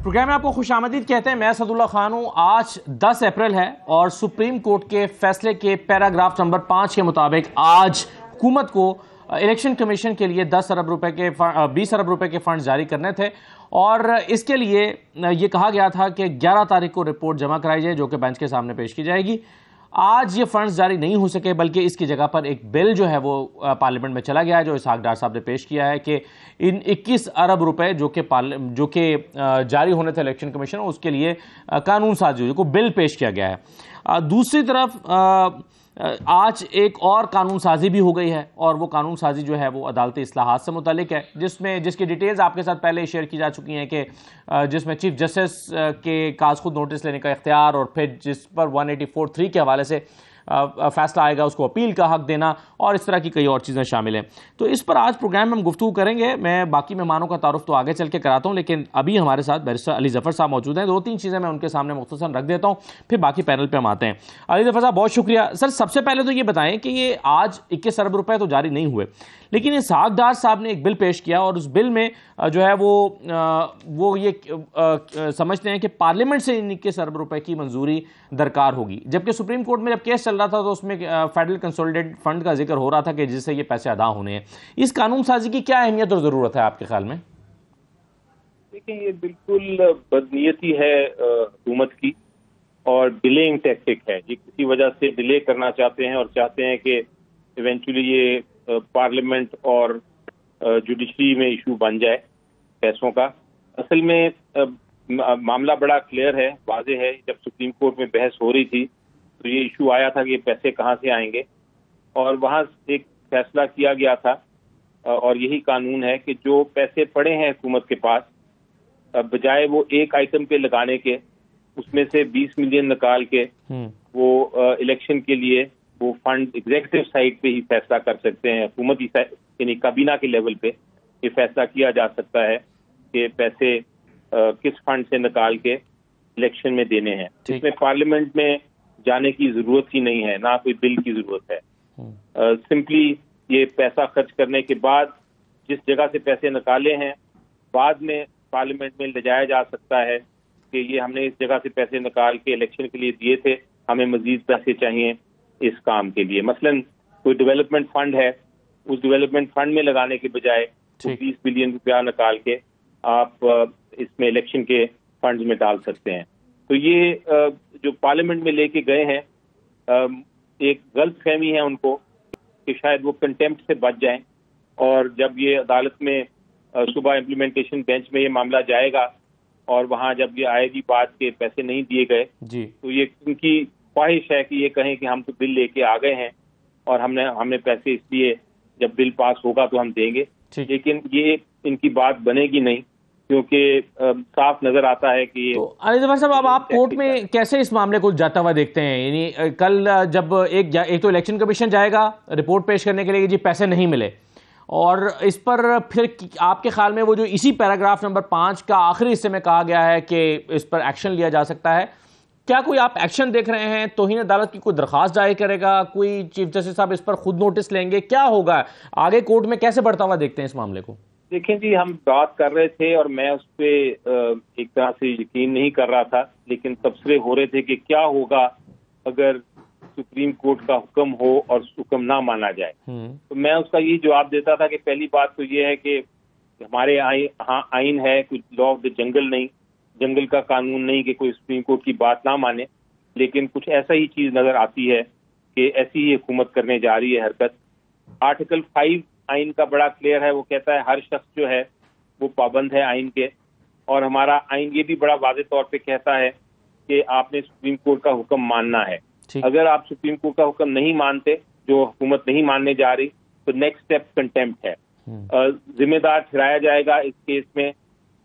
Programme में आपको खुशामदीद कहते हैं। मैं असदुल्ला खान हूँ। आज 10 अप्रैल है और सुप्रीम कोर्ट के फैसले के पैराग्राफ नंबर 5 के मुताबिक आज हुकूमत को इलेक्शन कमीशन के लिए 20 अरब रुपए के फंड जारी करने थे और इसके लिए ये कहा गया था कि 11 तारीख को रिपोर्ट जमा कराई जाए जो कि बेंच के सामने पेश की जाएगी। आज ये फंड्स जारी नहीं हो सके बल्कि इसकी जगह पर एक बिल जो है वो पार्लियामेंट में चला गया है जो इसहाक डार साहब ने पेश किया है कि इन 21 अरब रुपए जो कि जारी होने थे इलेक्शन कमीशन उसके लिए कानून साजी को बिल पेश किया गया है। दूसरी तरफ आज एक और कानून साजी भी हो गई है और वो कानून साजी जो है वो अदालती इस्लाहात से मुतालिक है जिसकी डिटेल्स आपके साथ पहले शेयर की जा चुकी हैं कि जिसमें चीफ जस्टिस के काज खुद नोटिस लेने का इख्तियार और फिर जिस पर 184(3) के हवाले से फैसला आएगा उसको अपील का हक देना और इस तरह की कई और चीज़ें शामिल हैं। तो इस पर आज प्रोग्राम में हम गुफ्तगू करेंगे। मैं बाकी मेहमानों का तारुफ तो आगे चल के कराता हूँ लेकिन अभी हमारे साथ बैरिस्टर अली जफर साहब मौजूद हैं। 2-3 चीज़ें मैं उनके सामने मुख्तसरन रख देता हूँ फिर बाकी पैनल पे हम आते हैं। अली जफर साहब बहुत शुक्रिया। सर सबसे पहले तो ये बताएं कि ये आज 21 अरब रुपए तो जारी नहीं हुए लेकिन इसहाक डार साहब ने एक बिल पेश किया और उस बिल में जो है वो ये समझते हैं कि पार्लियामेंट से 21 अरब रुपए की मंजूरी दरकार होगी, जबकि सुप्रीम कोर्ट में जब केस चल रहा था तो उसमें फेडरल कंसोलिडेटेड फंड का जिक्र हो रहा था कि जिससे ये पैसे अदा होने हैं। इस कानून साजी की क्या अहमियत और ज़रूरत है आपके ख्याल में? देखिए ये बिल्कुल बदनीयती है हुकूमत की और डिलेइंग टैक्टिक है। ये किसी वजह से डिले करना चाहते हैं और चाहते हैं कि इवेंचुअली ये पार्लियामेंट और जुडिशरी में इशू बन जाए पैसों का। असल में मामला बड़ा क्लियर है, वाज़ेह है। जब सुप्रीम कोर्ट में बहस हो रही थी तो ये इशू आया था कि ये पैसे कहाँ से आएंगे और वहाँ एक फैसला किया गया था और यही कानून है कि जो पैसे पड़े हैं हुकूमत के पास बजाय वो एक आइटम पे लगाने के उसमें से 20 मिलियन निकाल के वो इलेक्शन के लिए वो फंड एग्जीक्यूटिव साइड पे ही फैसला कर सकते हैं। हुकूमती यानी काबीना के लेवल पे ये फैसला किया जा सकता है कि पैसे किस फंड से निकाल के इलेक्शन में देने हैं। इसमें पार्लियामेंट में जाने की जरूरत ही नहीं है, ना कोई बिल की जरूरत है। सिंपली ये पैसा खर्च करने के बाद जिस जगह से पैसे निकाले हैं बाद में पार्लियामेंट में ले जाया जा सकता है कि ये हमने इस जगह से पैसे निकाल के इलेक्शन के लिए दिए थे, हमें मजीद पैसे चाहिए इस काम के लिए। मसलन कोई डेवलपमेंट फंड है, उस डेवलपमेंट फंड में लगाने के बजाय 20 बिलियन रुपया निकाल के आप इसमें इलेक्शन के फंड में डाल सकते हैं। तो ये जो पार्लियामेंट में लेके गए हैं एक गलत फहमी है उनको कि शायद वो कंटेम्प्ट से बच जाएं और जब ये अदालत में सुबह इम्प्लीमेंटेशन बेंच में ये मामला जाएगा और वहाँ जब ये आएगी बात के पैसे नहीं दिए गए तो ये उनकी ख्वाहिश है कि ये कहें कि हम तो बिल लेके आ गए हैं और हमने पैसे इसलिए जब बिल पास होगा तो हम देंगे, लेकिन ये इनकी बात बनेगी नहीं क्योंकि साफ नजर आता है कि तो अली जफर साहब अब आप कोर्ट में कैसे इस मामले को जाता हुआ देखते हैं? यानी कल जब एक तो इलेक्शन कमीशन जाएगा रिपोर्ट पेश करने के लिए जी पैसे नहीं मिले और इस पर फिर आपके ख्याल में वो जो इसी पैराग्राफ नंबर 5 का आखिरी हिस्से में कहा गया है कि इस पर एक्शन लिया जा सकता है, क्या कोई आप एक्शन देख रहे हैं? तौहीन अदालत की कोई दरख्वास्त जारी करेगा, कोई चीफ जस्टिस साहब इस पर खुद नोटिस लेंगे, क्या होगा आगे कोर्ट में कैसे बढ़ता हुआ देखते हैं इस मामले को? देखें जी, हम बात कर रहे थे और मैं उस पर एक तरह से यकीन नहीं कर रहा था, लेकिन तबसरे हो रहे थे कि क्या होगा अगर सुप्रीम कोर्ट का हुक्म हो और हुक्म ना माना जाए। तो मैं उसका यही जवाब देता था कि पहली बात तो ये है कि हमारे यहाँ आइन है, कुछ लॉ ऑफ द जंगल नहीं, जंगल का कानून नहीं कि कोई सुप्रीम कोर्ट की बात ना माने, लेकिन कुछ ऐसा ही चीज नजर आती है कि ऐसी ही हुकूमत करने जा रही है हरकत। आर्टिकल 5 आइन का बड़ा क्लियर है, वो कहता है हर शख्स जो है वो पाबंद है आइन के, और हमारा आइन ये भी बड़ा वाज़ेह तौर पे कहता है कि आपने सुप्रीम कोर्ट का हुक्म मानना है। अगर आप सुप्रीम कोर्ट का हुक्म नहीं मानते, जो हुकूमत नहीं मानने जा रही, तो नेक्स्ट स्टेप कंटेम्प्ट है। जिम्मेदार ठहराया जाएगा इस केस में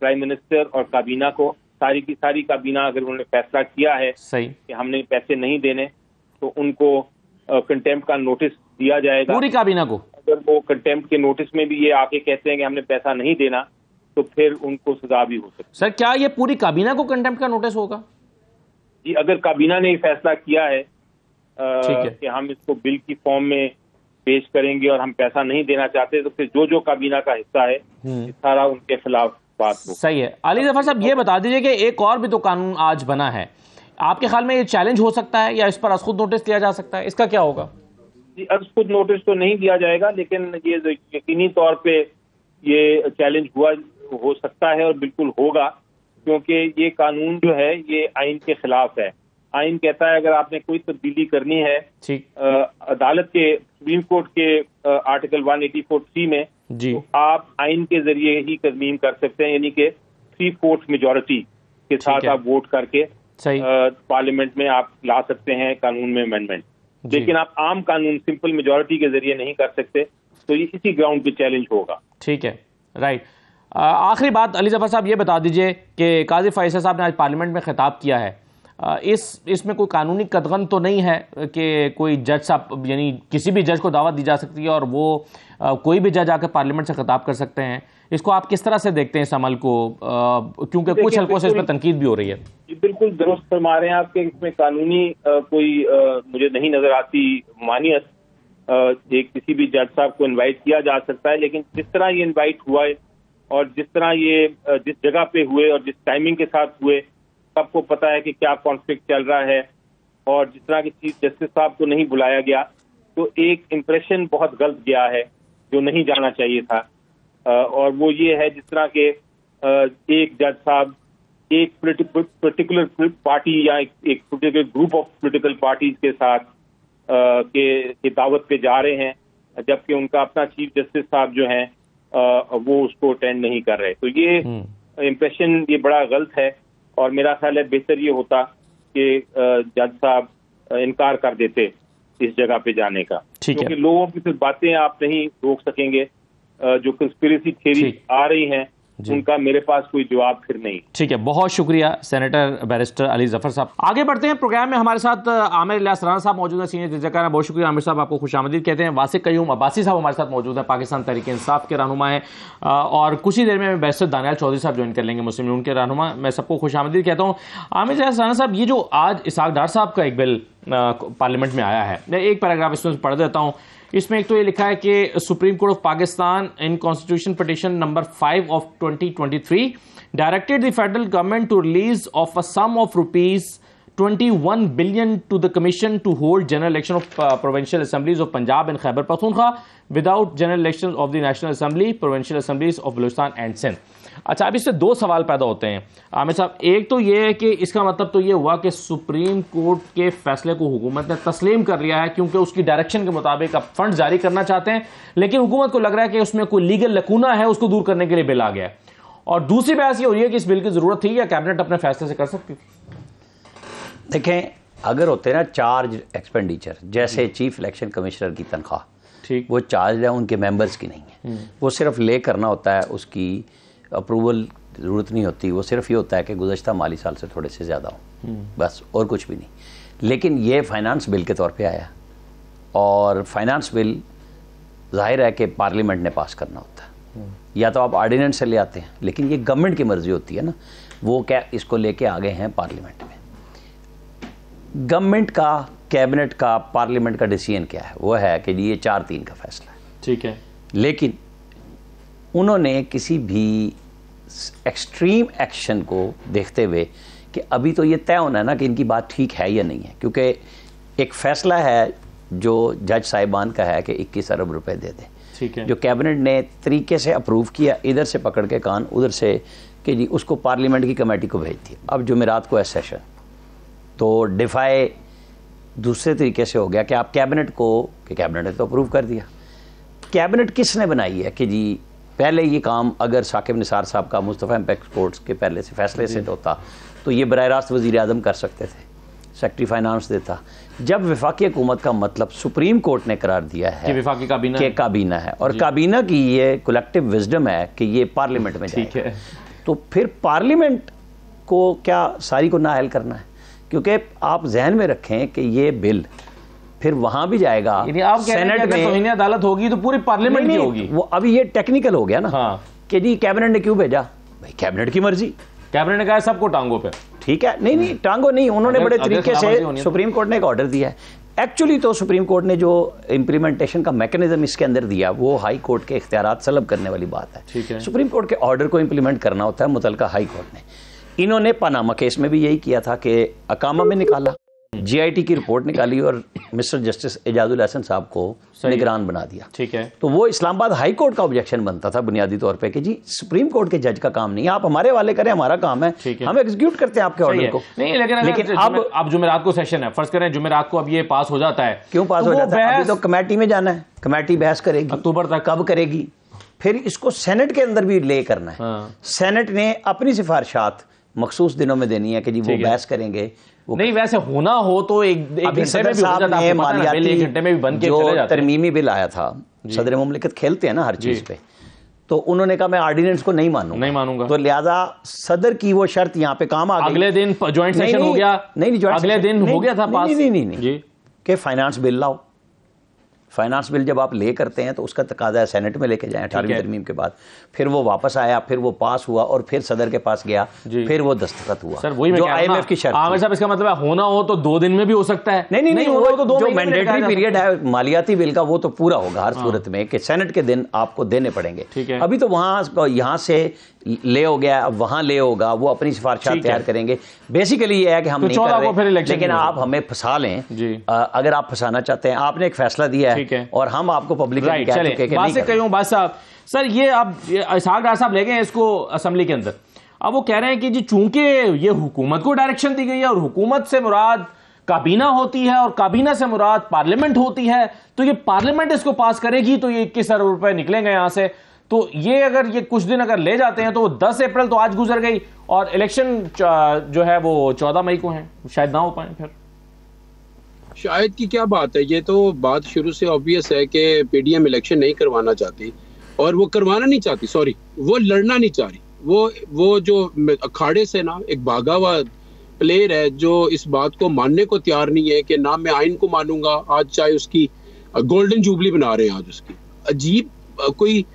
प्राइम मिनिस्टर और काबीना को। सारी की सारी काबीना अगर उन्होंने फैसला किया है कि हमने पैसे नहीं देने तो उनको कंटेम्प्ट का नोटिस दिया जाएगा पूरी काबीना को। अगर वो कंटेम्प्ट के नोटिस में भी ये आके कहते हैं कि हमने पैसा नहीं देना तो फिर उनको सजा भी हो सकती है। सर क्या ये पूरी काबीना को कंटेम्प्ट का नोटिस होगा? जी, अगर काबीना ने फैसला किया है कि हम इसको बिल की फॉर्म में पेश करेंगे और हम पैसा नहीं देना चाहते तो फिर जो काबीना का हिस्सा है सारा उनके खिलाफ बात हो। सही है। अली जफर साहब, ये बता दीजिए कि एक और भी तो कानून आज बना है, आपके ख्याल में ये चैलेंज हो सकता है या इस पर खुद नोटिस दिया जा सकता है? इसका क्या होगा? जी, खुद नोटिस तो नहीं दिया जाएगा, लेकिन ये यकीनी तौर पे ये चैलेंज हो सकता है और बिल्कुल होगा, क्योंकि ये कानून जो है ये आइन के खिलाफ है। आइन कहता है अगर आपने कोई तब्दीली करनी है, अदालत के सुप्रीम कोर्ट के आर्टिकल 184(3) में जी, तो आप आइन के जरिए ही तरमीम कर सकते हैं, यानी कि 3/4 मेजोरिटी के साथ आप वोट करके पार्लियामेंट में आप ला सकते हैं कानून में अमेंडमेंट। लेकिन आप आम कानून सिंपल मेजोरिटी के जरिए नहीं कर सकते, तो ये इसी ग्राउंड पे चैलेंज होगा। ठीक है, राइट। आखिरी बात अली जफर साहब, ये बता दीजिए कि काजी फैसल साहब ने आज पार्लियामेंट में खिताब किया है, इसमें कोई कानूनी कदगन तो नहीं है कि कोई जज साहब, यानी किसी भी जज को दावत दी जा सकती है और वो कोई भी जज आकर पार्लियामेंट से खिताब कर सकते हैं? इसको आप किस तरह से देखते हैं इस अमल को, क्योंकि कुछ हल्कों से इस पर तनकीद भी हो रही है? बिल्कुल दुरुस्त फरमा रहे हैं आपके, इसमें कानूनी कोई मुझे नहीं नजर आती मानियत। किसी भी जज साहब को इनवाइट किया जा सकता है, लेकिन जिस तरह ये इनवाइट हुआ है और जिस तरह ये जिस जगह पे हुए और जिस टाइमिंग के साथ हुए, सबको पता है कि क्या कॉन्फ्लिक्ट चल रहा है, और जिस तरह की चीफ जस्टिस साहब को नहीं बुलाया गया, तो एक इम्प्रेशन बहुत गलत गया है जो नहीं जाना चाहिए था। और वो ये है जिस तरह के एक जज साहब एक पर्टिकुलर पार्टी या एक particular group of political parties के साथ के दावत पे जा रहे हैं, जबकि उनका अपना चीफ जस्टिस साहब जो हैं वो उसको अटेंड नहीं कर रहे। तो ये इम्प्रेशन ये बड़ा गलत है, और मेरा ख्याल है बेहतर ये होता कि जज साहब इनकार कर देते इस जगह पे जाने का, क्योंकि लोगों की फिर बातें आप नहीं रोक सकेंगे। जो कंस्पिरेसी थ्योरी आ रही हैं उनका मेरे पास कोई जवाब फिर नहीं। ठीक है, बहुत शुक्रिया सेनेटर बैरिस्टर अली जफर साहब। आगे बढ़ते हैं प्रोग्राम में, हमारे साथ आमिर इलियास राणा साहब मौजूद है, सीनियर जजकार। बहुत शुक्रिया आमिर साहब, आपको खुशामदीद कहते हैं। वासिक कयूम अब्बासी साहब हमारे साथ मौजूद है, पाकिस्तान तहरीक इंसाफ के रहनुमा है, और कुछ ही देर में बैरिस्टर दानियाल चौधरी साहब ज्वाइन कर लेंगे, मुस्लिम लीग के रहनुमा। मैं सबको खुशामदीद कहता हूँ। आमिर इलियास राणा साहब, ये जो आज इसहाक डार साहब का एक बिल पार्लियामेंट में आया है, मैं एक पैराग्राफ इसमें पढ़ देता हूँ। इसमें एक तो ये लिखा है कि supreme court of Pakistan in constitution petition number 5 of 2023 directed the federal government to release of a sum of ₹21 billion to the commission to hold general election of provincial assemblies of Punjab and Khyber Pakhtunkhwa without general elections of the National Assembly, provincial assemblies of Balochistan and Sindh। अच्छा, अब इससे दो सवाल पैदा होते हैं आमिर साहब। एक तो ये है कि इसका मतलब तो ये हुआ कि सुप्रीम कोर्ट के फैसले को हुकूमत ने तस्लीम कर लिया है, क्योंकि उसकी डायरेक्शन के मुताबिक अब फंड जारी करना चाहते हैं, लेकिन हुकूमत को लग रहा है कि उसमें कोई लीगल लकूना है, उसको दूर करने के लिए बिल आ गया। और दूसरी बहस ये हो रही है कि इस बिल की जरूरत थी या कैबिनेट अपने फैसले से कर सकती थी? देखें, अगर होते ना चार्ज एक्सपेंडिचर, जैसे चीफ इलेक्शन कमिश्नर की तनख्वाह, ठीक, वो चार्ज है, उनके मेंबर्स की नहीं है, वो सिर्फ ले करना होता है, उसकी अप्रूवल ज़रूरत नहीं होती, वो सिर्फ ये होता है कि गुज़श्ता माली साल से थोड़े से ज़्यादा हो, बस, और कुछ भी नहीं। लेकिन ये फाइनेंस बिल के तौर पे आया, और फाइनेंस बिल जाहिर है कि पार्लियामेंट ने पास करना होता है, या तो आप ऑर्डिनेंस से ले आते हैं, लेकिन ये गवर्नमेंट की मर्ज़ी होती है ना, वो क्या इसको लेके आ गए हैं पार्लियामेंट में। गवर्नमेंट का, कैबिनेट का, पार्लियामेंट का डिसीजन क्या है? वो है कि ये 4-3 का फैसला है, ठीक है, लेकिन उन्होंने किसी भी एक्सट्रीम एक्शन को देखते हुए कि अभी तो ये तय होना है ना कि इनकी बात ठीक है या नहीं है, क्योंकि एक फैसला है जो जज साहिबान का है कि 21 अरब रुपए दे दें, ठीक है, जो कैबिनेट ने तरीके से अप्रूव किया, इधर से पकड़ के कान उधर से, कि जी उसको पार्लियामेंट की कमेटी को भेज दिया। अब जुमेरात को है सेशन, तो डिफाई दूसरे तरीके से हो गया कि आप कैबिनेट को, कि कैबिनेट ने तो अप्रूव कर दिया। कैबिनेट किसने बनाई है कि जी पहले ये काम अगर साकिब निसार साहब का मुस्तफ़ा इम्पैक्ट कोर्ट्स के पहले से फैसले से होता तो ये बराह रास्त वज़ीर आज़म कर सकते थे, सेक्रेटरी फाइनेंस देता। जब वफाकी हुकूमत का मतलब सुप्रीम कोर्ट ने करार दिया है कि वफाकी काबीना है, और काबीना की ये कलेक्टिव विजडम है कि ये पार्लियामेंट में जाए, तो फिर पार्लियामेंट को क्या सारी को नाअहल करना है? क्योंकि आप जहन में रखें कि ये बिल फिर वहां भी जाएगा, आप सेनेट में तौहीन अदालत होगी तो पूरी पार्लियामेंट की होगी। वो अभी ये टेक्निकल हो गया ना, हाँ, कि जी कैबिनेट ने क्यों भेजा? भाई कैबिनेट की मर्जी, कैबिनेट ने कहा सबको टांगों पे, ठीक है, नहीं टांगों नहीं, उन्होंने बड़े तरीके से, सुप्रीम कोर्ट ने एक ऑर्डर दिया है, एक्चुअली तो सुप्रीम कोर्ट ने जो इम्प्लीमेंटेशन का मैकेनिज्म इसके अंदर दिया वो हाई कोर्ट के इख्तियारात सलब करने वाली बात है। ठीक है। सुप्रीम कोर्ट के ऑर्डर को इम्प्लीमेंट करना होता है मुतलका हाई कोर्ट ने। इन्होंने पनामा केस में भी यही किया था कि अकामा में निकाला, जीआईटी की रिपोर्ट निकाली और मिस्टर जस्टिस एजाजुल हसन साहब को निगरान बना दिया। ठीक है। तो वो इस्लामाबाद हाई कोर्ट का ऑब्जेक्शन बनता था बुनियादी तौर पे कि जी सुप्रीम कोर्ट के जज का काम नहीं है, आप हमारे वाले करें, हमारा काम है, हम एग्जीक्यूट करते हैं आपके ऑर्डर को। नहीं, लेकिन अब जुमेरात को सेशन है, फर्ज करें जुमेरात को अब ये पास हो जाता है, क्यों पास हो जाता है? अभी तो कमेटी में जाना है, कमेटी बहस करेगी अक्टूबर तक, कब करेगी, फिर इसको सेनेट के अंदर भी ले करना है। सेनेट ने अपनी सिफारिशात मखसूस दिनों में देनी है कि जी वो बहस करेंगे। नहीं, वैसे होना हो तो एक घंटे में भी हो जाता है, मालियाती एक घंटे में भी बन के चले जाते हैं। तरमीमी बिल आया था, सदर मुमलिकत खेलते हैं ना हर चीज पे, तो उन्होंने कहा मैं ऑर्डिनेंस को नहीं मानूंगा, तो लिहाजा सदर की वो शर्त यहाँ पे काम आ गई। अगले दिन ज्वाइंट सेशन हो गया, अगले दिन हो गया था पास, नहीं कि फाइनेंस बिल लाओ। फाइनेंस बिल जब आप ले करते हैं तो उसका तकाजा है सेनेट में लेके जाएं 18वीं तरमीम के बाद, फिर वो वापस आया, फिर वो पास हुआ और फिर सदर के पास गया, फिर वो दस्तखत हुआ। सर वही जो IMF की शर्त। आमिर साहब, इसका मतलब है होना हो तो 2 दिन में भी हो सकता है। नहीं, होना हो तो 2 जो मैंडेटरी पीरियड है मालियाती बिल का वो तो पूरा होगा हर सूरत में कि सेनेट के दिन आपको देने पड़ेंगे। अभी तो वहां यहाँ से ले हो गया, अब वहां ले होगा, वो अपनी सिफारिशात तैयार करेंगे। बेसिकली ये है कि हम नहीं कर रहे, लेकिन आप हमें फंसा लें अगर आप फंसाना चाहते हैं। आपने एक फैसला दिया है और हम आपको पब्लिक सर ये अब इसहाक डार साहब ले गए इसको असेंबली के अंदर। अब वो कह रहे हैं कि जी चूंकि ये हुकूमत को डायरेक्शन दी गई है और हुकूमत से मुराद काबीना होती है और काबीना से मुराद पार्लियामेंट होती है, तो ये पार्लियामेंट इसको पास करेगी तो ये 21 अरब रुपए निकलेंगे यहां से। तो ये अगर ये कुछ दिन अगर ले जाते हैं तो 10 अप्रैल तो आज गुजर गई और इलेक्शन जो है वो 14 मई को है, शायद ना हो पाए। फिर शायद की क्या बात है, ये तो बात शुरू से ऑब्वियस है कि पीडीएम इलेक्शन नहीं करवाना चाहती और वो करवाना नहीं चाहती, सॉरी वो लड़ना नहीं चाह रही। वो जो अखाड़े से ना एक भागा हुआ प्लेयर है जो इस बात को मानने को तैयार नहीं है कि ना मैं आइन को मानूंगा। आज चाहे उसकी गोल्डन जुबली बना रहे हैं, आज उसकी अजीब कोई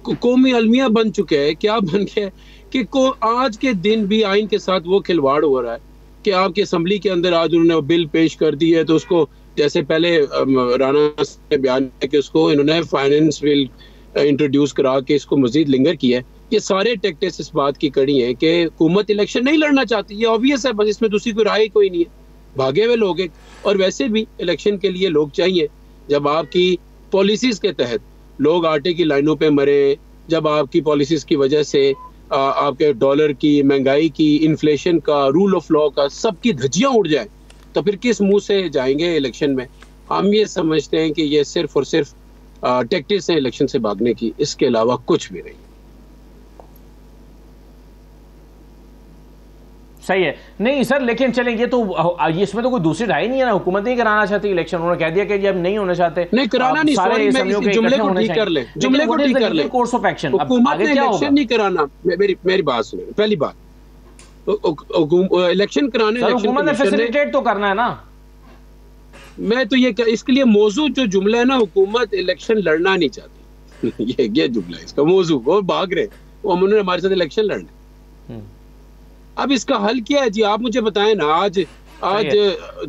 कौमी अलमिया बन चुके हैं, क्या बन गया कि आज के दिन भी आइन के साथ वो खिलवाड़ हो रहा है कि आपकी असेंबली के अंदर आज उन्होंने बिल पेश कर दी है तो उसको जैसे पहले राणा ने बयान किया कि उसको इन्होंने फाइनेंस बिल इंट्रोड्यूस करा के इसको मजीद लिंगर किया है। ये सारे टैक्टिक्स इस बात की कड़ी है कि हुकूमत इलेक्शन नहीं लड़ना चाहती, ये ऑब्वियस है, बस इसमें दूसरी कोई राय कोई नहीं है, भागे हुए लोग हैं। और वैसे भी इलेक्शन के लिए लोग चाहिए, जब आपकी पॉलिसीज के तहत लोग आटे की लाइनों पे मरे, जब आपकी पॉलिसीज की वजह से आपके डॉलर की, महंगाई की, इन्फ्लेशन का, रूल ऑफ लॉ का सबकी धज्जियां उड़ जाए, तो फिर किस मुंह से जाएंगे इलेक्शन में। हम ये समझते हैं कि ये सिर्फ और सिर्फ टैक्टिक्स है इलेक्शन से भागने की, इसके अलावा कुछ भी नहीं। सही है। नहीं सर, लेकिन चले ये तो इसमें तो कोई दूसरी राय नहीं है ना, हुकूमत नहीं कराना चाहती इलेक्शन, उन्होंने कह दिया कि अब नहीं होना चाहते, नहीं कराना नहीं, सॉरी मैं इस जुमले को ठीक कर ले, जुमले को ठीक कर ले, कोर्स ऑफ एक्शन। हुकूमत ने इलेक्शन नहीं कराना, मेरी बात सुनो, पहली बात इलेक्शन कराने, हुकूमत ने फैसिलिटेट तो करना है ना। मैं तो ये इसके लिए मौजूद जो जुमला है ना, हुकूमत इलेक्शन लड़ना नहीं चाहती ये जुमला है इसका मौजू, वो भाग रहे, वो उन्होंने हमारे साथ इलेक्शन लड़ना। अब इसका हल क्या है जी, आप मुझे बताएं ना। आज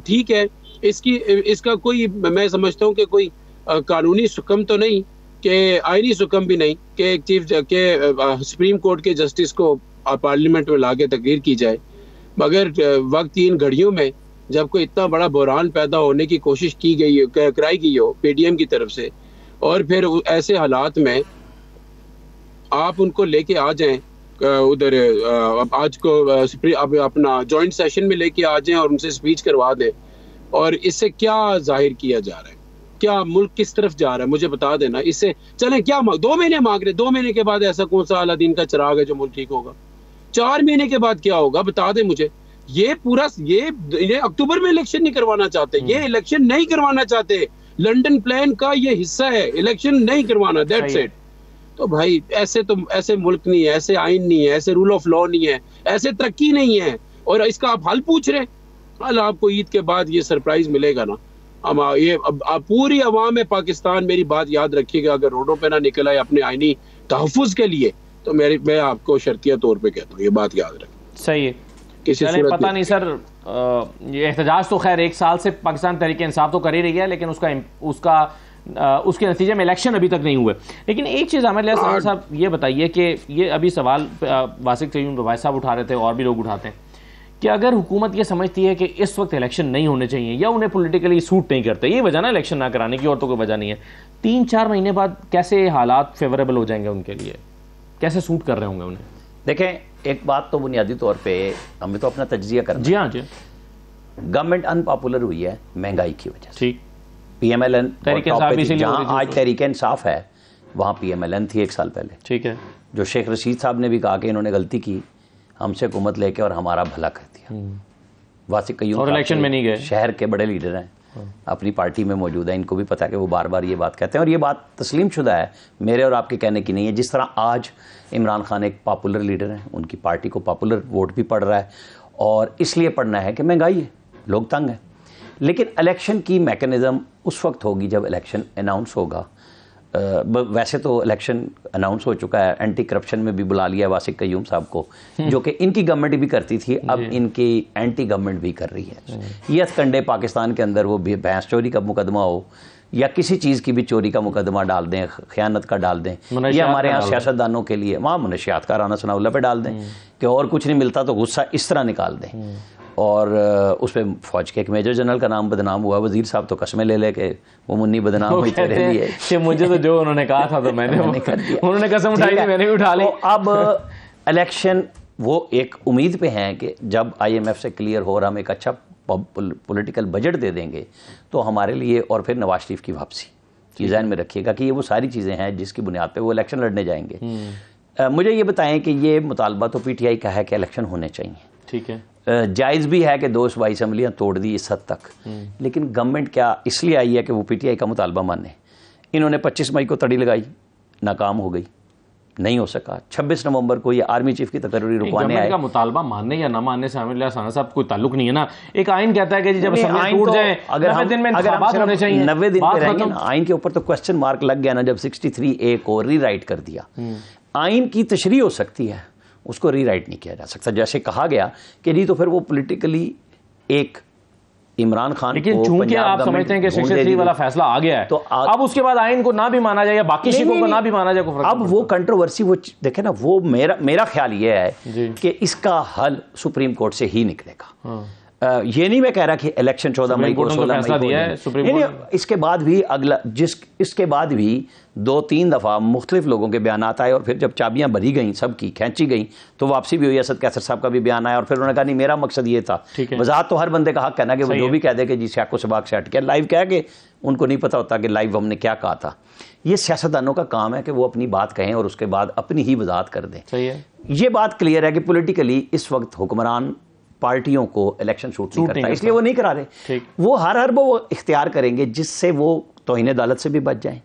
ठीक है, इसका कोई, मैं समझता हूँ कि कोई कानूनी सुकम तो नहीं, कि आईनी सुकम भी नहीं कि चीफ के सुप्रीम कोर्ट के जस्टिस को पार्लियामेंट में लाके तकरीर की जाए, मगर वक्त इन घड़ियों में जब कोई इतना बड़ा बहरान पैदा होने की कोशिश की गई, कराई गई हो पीडीएम की तरफ से, और फिर ऐसे हालात में आप उनको लेके आ जाएं उधर आज को अपना जॉइंट सेशन में लेके आ जाएं और उनसे स्पीच करवा दें, और इससे क्या जाहिर किया जा रहा है, क्या मुल्क किस तरफ जा रहा है, मुझे बता देना। इससे चलें क्या 2 महीने मांग रहे, 2 महीने के बाद ऐसा कौन सा अलादीन का चिराग है जो मुल्क ठीक होगा? 4 महीने के बाद क्या होगा, बता दें मुझे। ये पूरा ये अक्टूबर में इलेक्शन नहीं करवाना चाहते, ये इलेक्शन नहीं करवाना चाहते, लंदन प्लान का ये हिस्सा है, इलेक्शन नहीं करवाना, दैट्स इट। तो भाई ऐसे मुल्क नहीं है, ऐसे आइन नहीं है, ऐसे रूल ऑफ लॉ नहीं है, ऐसे तरक्की नहीं है, और इसका आप हल पूछ रहे हैं। हल आपको ईद के बाद ये सरप्राइज मिलेगा ना। अब पूरी अवाम पाकिस्तान मेरी बात याद रखिएगा, अगर रोडों पे ना निकल आए अपने आईनी तहफ़्फ़ुज़ के लिए, तो मैं आपको शर्तिया तौर पे कहता हूँ ये बात याद रखें। सही है, पता नहीं सर ये एहतजाज तो खैर 1 साल से पाकिस्तान तहरीक इंसाफ तो कर ही रही है, लेकिन उसके नतीजे में इलेक्शन अभी तक नहीं हुए। लेकिन एक चीज़ आमिर लियाज़ साहब ये बताइए कि ये अभी सवाल वासिक तयूम रवायत साहब उठा रहे थे और भी लोग उठाते हैं कि अगर हुकूमत ये समझती है कि इस वक्त इलेक्शन नहीं होने चाहिए या उन्हें पॉलिटिकली सूट नहीं करते, ये वजह ना इलेक्शन ना कराने की, और तो कोई वजह नहीं है, 3-4 महीने बाद कैसे हालात फेवरेबल हो जाएंगे उनके लिए, कैसे सूट कर रहे होंगे उन्हें? देखें, एक बात तो बुनियादी तौर पे हमें तो अपना तज्जिया करना। जी हाँ जी। गवर्नमेंट अनपॉपुलर हुई है महंगाई की वजह से। ठीक। PMLN जहाँ आज तहरीक इंसाफ है वहाँ PMLN थी 1 साल पहले। ठीक है। जो शेख रशीद साहब ने भी कहा कि इन्होंने गलती की, हमसे हुकूमत लेके और हमारा भला कर दिया। वासिक कयूम और इलेक्शन में नहीं गए। शहर के बड़े लीडर हैं, अपनी पार्टी में मौजूद है, इनको भी पता है कि वो बार बार ये बात कहते हैं और ये बात तस्लीम शुदा है, मेरे और आपके कहने की नहीं है। जिस तरह आज इमरान खान एक पॉपुलर लीडर हैं, उनकी पार्टी को पॉपुलर वोट भी पड़ रहा है और इसलिए पढ़ना है कि महंगाई है, लोग तंग हैं। लेकिन इलेक्शन की मैकेनिज़्म उस वक्त होगी जब इलेक्शन अनाउंस होगा। वैसे तो इलेक्शन अनाउंस हो चुका है, एंटी करप्शन में भी बुला लिया है वासिक कयूम साहब को, जो कि इनकी गवर्नमेंट भी करती थी, अब इनकी एंटी गवर्नमेंट भी कर रही है। ये हथकंडे पाकिस्तान के अंदर वो भैंस चोरी का मुकदमा हो या किसी चीज़ की भी चोरी का मुकदमा डाल दें, ख़यानत का डाल दें, या हमारे यहाँ सियासतदानों के लिए वहाँ मुनशियात का राना सनाउल्लाह पे डाल दें कि और कुछ नहीं मिलता तो गुस्सा इस तरह निकाल दें। और उस पर फौज के एक मेजर जनरल का नाम बदनाम हुआ, वजीर साहब तो कसमें ले ले के वो मुन्नी बदनाम हुई तेरे लिए कि मुझे तो जो उन्होंने कहा था तो मैंने कर दिया, उन्होंने कसम उठाई थी, मैंने भी उठा ली। तो अब इलेक्शन वो एक उम्मीद पे हैं कि जब IMF से क्लियर हो और हम एक अच्छा पॉलिटिकल बजट दे देंगे तो हमारे लिए, और फिर नवाज शरीफ की वापसी, ये ज़हन में रखिएगा कि ये वो सारी चीज़ें हैं जिसकी बुनियाद पे वो इलेक्शन लड़ने जाएंगे। मुझे ये बताएं कि ये मुतालबा तो PTI का है कि इलेक्शन होने चाहिए, ठीक है, जायज़ भी है कि 2 सूबाई असम्बलियाँ तोड़ दी इस हद तक, लेकिन गवर्नमेंट क्या इसलिए आई है कि वो PTI का मुतालबा माने? इन्होंने 25 मई को तड़ी लगाई, नाकाम हो गई, नहीं हो सका। 26 नवंबर को ये आर्मी चीफ की तकरीर रुकवाने आए। का मुतालबा मानने या ना मानने से आमिर साना साहब कोई ताल्लुक नहीं है ना। एक आइन कहता है कि जब असेंबली टूट जाए, अगर 90 दिन में इंतखाबात होने चाहिए, 90 दिन में रहेंगे ना, आइन के ऊपर तो क्वेश्चन मार्क लग गया ना जब 63A को रीराइट कर दिया। आइन की तशरीह हो सकती है, उसको रीराइट नहीं किया जा सकता। जैसे कहा गया कि नहीं तो फिर वो पॉलिटिकली एक इमरान खान, लेकिन चूंकि आप समझते हैं कि सेक्शन 3 वाला फैसला आ गया है तो अब उसके बाद आइन को ना भी माना जाए या बाकी चीजों को ना भी माना जाए, अब वो कंट्रोवर्सी, वो देखे ना, वो मेरा ख्याल ये है कि इसका हल सुप्रीम कोर्ट से ही निकलेगा। ये नहीं मैं कह रहा कि इलेक्शन 14 मई को 16 मई को, इसके बाद भी इसके बाद भी 2-3 दफ़ा मुख्तलिफ लोगों के बयान आए और फिर जब चाबियां भरी गई, सबकी खींची गई, तो वापसी भी हुई। असद कैसर साहब का भी बयान आया और फिर उन्होंने कहा नहीं मेरा मकसद ये था। वजाहत तो हर बंदे का हक कहना कि वो जो भी कह दे कि जी शाको सबाक से हट के लाइव कह के, उनको नहीं पता होता कि लाइव हमने क्या कहा था। ये सियासतदानों का काम है कि वो अपनी बात कहें और उसके बाद अपनी ही वजाहत कर दें। सही है, ये बात क्लियर है कि पॉलिटिकली इस वक्त हुक्मरान पार्टियों को इलेक्शन शूट नहीं करता, इसलिए वो नहीं करा रहे। वो हर वो इख्तियार करेंगे जिससे वो तौहीन अदालत से भी बच जाएं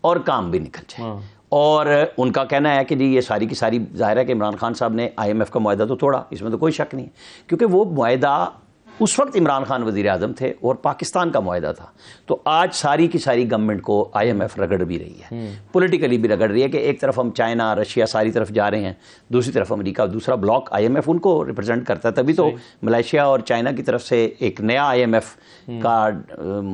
और काम भी निकल जाए। और उनका कहना है कि जी ये सारी की सारी, जाहिर है कि इमरान खान साहब ने IMF का मुआहदा तो तोड़ा, इसमें तो कोई शक नहीं है, क्योंकि वो मुआहदा उस वक्त इमरान खान वज़ीर आज़म थे और पाकिस्तान का मुआहदा था। तो आज सारी की सारी गवर्नमेंट को IMF रगड़ भी रही है, पॉलिटिकली भी रगड़ रही है कि एक तरफ हम चाइना, रशिया सारी तरफ जा रहे हैं, दूसरी तरफ अमेरिका, दूसरा ब्लॉक IMF उनको रिप्रेजेंट करता है। तभी तो मलेशिया और चाइना की तरफ से एक नया IMF का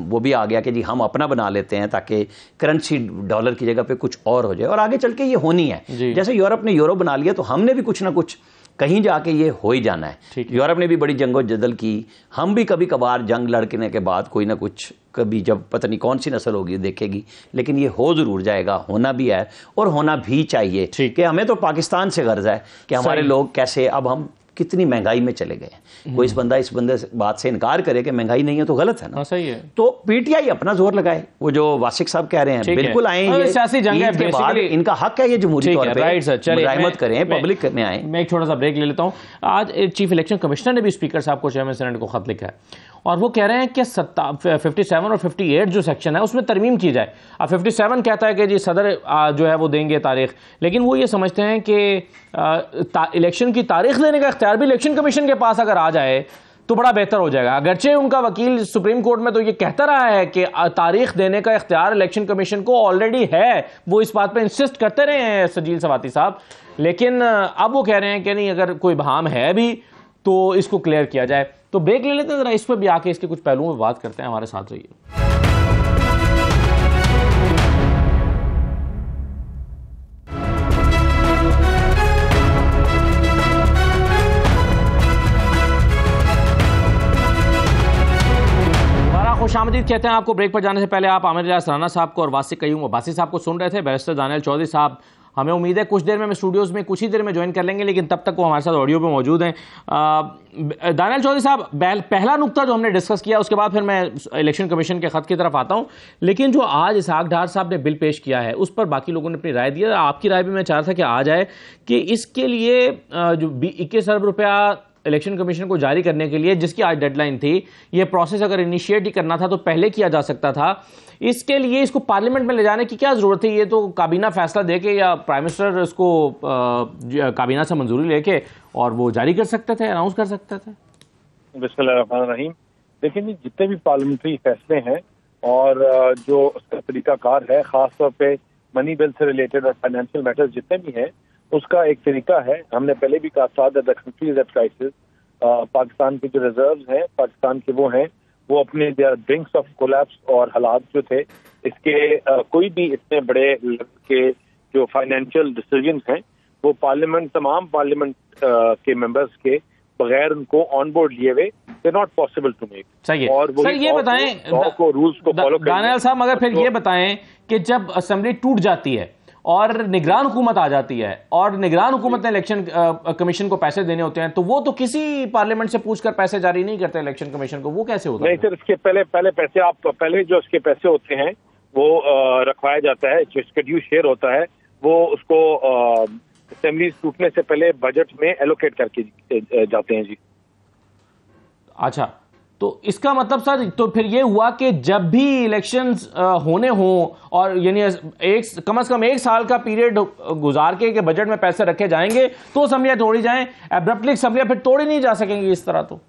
वो भी आ गया कि जी हम अपना बना लेते हैं ताकि करेंसी डॉलर की जगह पे कुछ और हो जाए और आगे चल के ये होनी है। जैसे यूरोप ने यूरो बना लिया तो हमने भी कुछ ना कुछ कहीं जाके ये हो ही जाना है। यूरोप ने भी बड़ी जंगोजदल की, हम भी कभी कभार जंग लड़ने के बाद कोई ना कुछ, कभी जब पता नहीं कौन सी नस्ल होगी देखेगी, लेकिन ये हो ज़रूर जाएगा, होना भी है और होना भी चाहिए। कि हमें तो पाकिस्तान से गर्ज है कि हमारे लोग कैसे, अब हम कितनी महंगाई में चले गए। कोई इस बंदे बात से इनकार करे कि महंगाई नहीं है तो गलत है ना। सही है। तो PTI अपना जोर लगाए, वो जो वासिक साहब कह रहे हैं बिल्कुल आए, ये सियासी जंग है, के बाद इनका हक है ये जमहूरी तौर पे मुजाहिमत करें, पब्लिक में आए। मैं एक छोटा सा ब्रेक ले लेता हूँ। आज चीफ इलेक्शन कमिश्नर ने भी स्पीकर साहब को, चेयरमैन सेनेट को खत लिखा है और वो कह रहे हैं कि 57 और 58 जो सेक्शन है उसमें तरमीम की जाए। अब 57 कहता है कि जी सदर जो है वो देंगे तारीख, लेकिन वो ये समझते हैं कि इलेक्शन की तारीख देने का इख्तियार भी इलेक्शन कमीशन के पास अगर आ जाए तो बड़ा बेहतर हो जाएगा। अगरचे उनका वकील सुप्रीम कोर्ट में तो ये कहता रहा है कि तारीख देने का इख्तियार इलेक्शन कमीशन को ऑलरेडी है, वो इस बात पे इंसिस्ट करते रहे हैं सजील सवाती साहब, लेकिन अब वो कह रहे हैं कि नहीं, अगर कोई बहाम है भी तो इसको क्लियर किया जाए। तो ब्रेक ले लेते हैं, जरा इस पर भी आके इसके कुछ पहलुओं में बात करते हैं। हमारे साथ रहिए। खुशामदीद कहते हैं आपको। ब्रेक पर जाने से पहले आप आमिर इलियास राना साहब को और वासिक कयूम अब्बासी साहब को सुन रहे थे। बैरिस्टर दानियल चौधरी साहब हमें उम्मीद है कुछ देर में स्टूडियोज़ में कुछ ही देर में ज्वाइन कर लेंगे, लेकिन तब तक वो हमारे साथ ऑडियो पे मौजूद हैं। दानियल चौधरी साहब, पहला नुक्ता जो हमने डिस्कस किया, उसके बाद फिर मैं इलेक्शन कमीशन के ख़त की तरफ आता हूँ, लेकिन जो आज इसहाक डार साहब ने बिल पेश किया है उस पर बाकी लोगों ने अपनी राय दी है। आपकी राय भी मैं चाह रहा था कि आ जाए कि इसके लिए जो 21 अरब रुपया इलेक्शन कमीशन को जारी करने के लिए जिसकी आज डेडलाइन थी, ये प्रोसेस अगर इनिशिएट ही करना था तो पहले किया जा सकता था। इसके लिए इसको पार्लियामेंट में ले जाने की क्या जरूरत है? ये तो काबीना फैसला देके या प्राइम मिनिस्टर इसको काबीना से मंजूरी लेके और वो जारी कर सकते थे, अनाउंस कर सकते थे। बिस्मिल्लाहिर्रहमानिर्रहीम। देखिए जी, जितने भी पार्लियामेंट्री फैसले हैं और जो उसका तरीकाकार है, खासतौर पे मनी बिल से रिलेटेड और फाइनेंशियल मैटर्स जितने भी हैं, उसका एक तरीका है। हमने पहले भी कहा था that the country is at crisis. Pakistan के जो रिजर्व्स हैं पाकिस्तान के वो अपने ब्रिंक्स ऑफ कोलैप्स और हालात जो थे इसके कोई भी इतने बड़े के जो फाइनेंशियल डिसीजंस हैं वो पार्लियामेंट, तमाम पार्लियामेंट के मेंबर्स के बगैर उनको ऑन बोर्ड लिए हुए they not possible to make. सही है। सर ये बताएं को रूल्स को फॉलो करें। दानियल साहब, मगर फिर ये बताएं कि जब असेंबली टूट जाती है और निगरान हुकूमत आ जाती है और निगरान हुकूमत ने इलेक्शन कमीशन को पैसे देने होते हैं, तो वो तो किसी पार्लियामेंट से पूछकर पैसे जारी नहीं करते इलेक्शन कमीशन को, वो कैसे होता है? नहीं सर, इसके पहले पैसे आप पहले जो इसके पैसे होते हैं वो रखवाया जाता है, जो शेड्यूल शेयर होता है वो उसको असेंबली टूटने से पहले बजट में एलोकेट करके जाते हैं जी। अच्छा, तो इसका मतलब सर तो फिर ये हुआ कि जब भी इलेक्शंस होने हों और यानी कम से कम 1 साल का पीरियड गुजार के बजट में पैसे रखे जाएंगे तो असेंबलियां तोड़ी जाएं, एब्रप्टली असेंबलियां फिर तोड़ी नहीं जा सकेंगी इस तरह। तो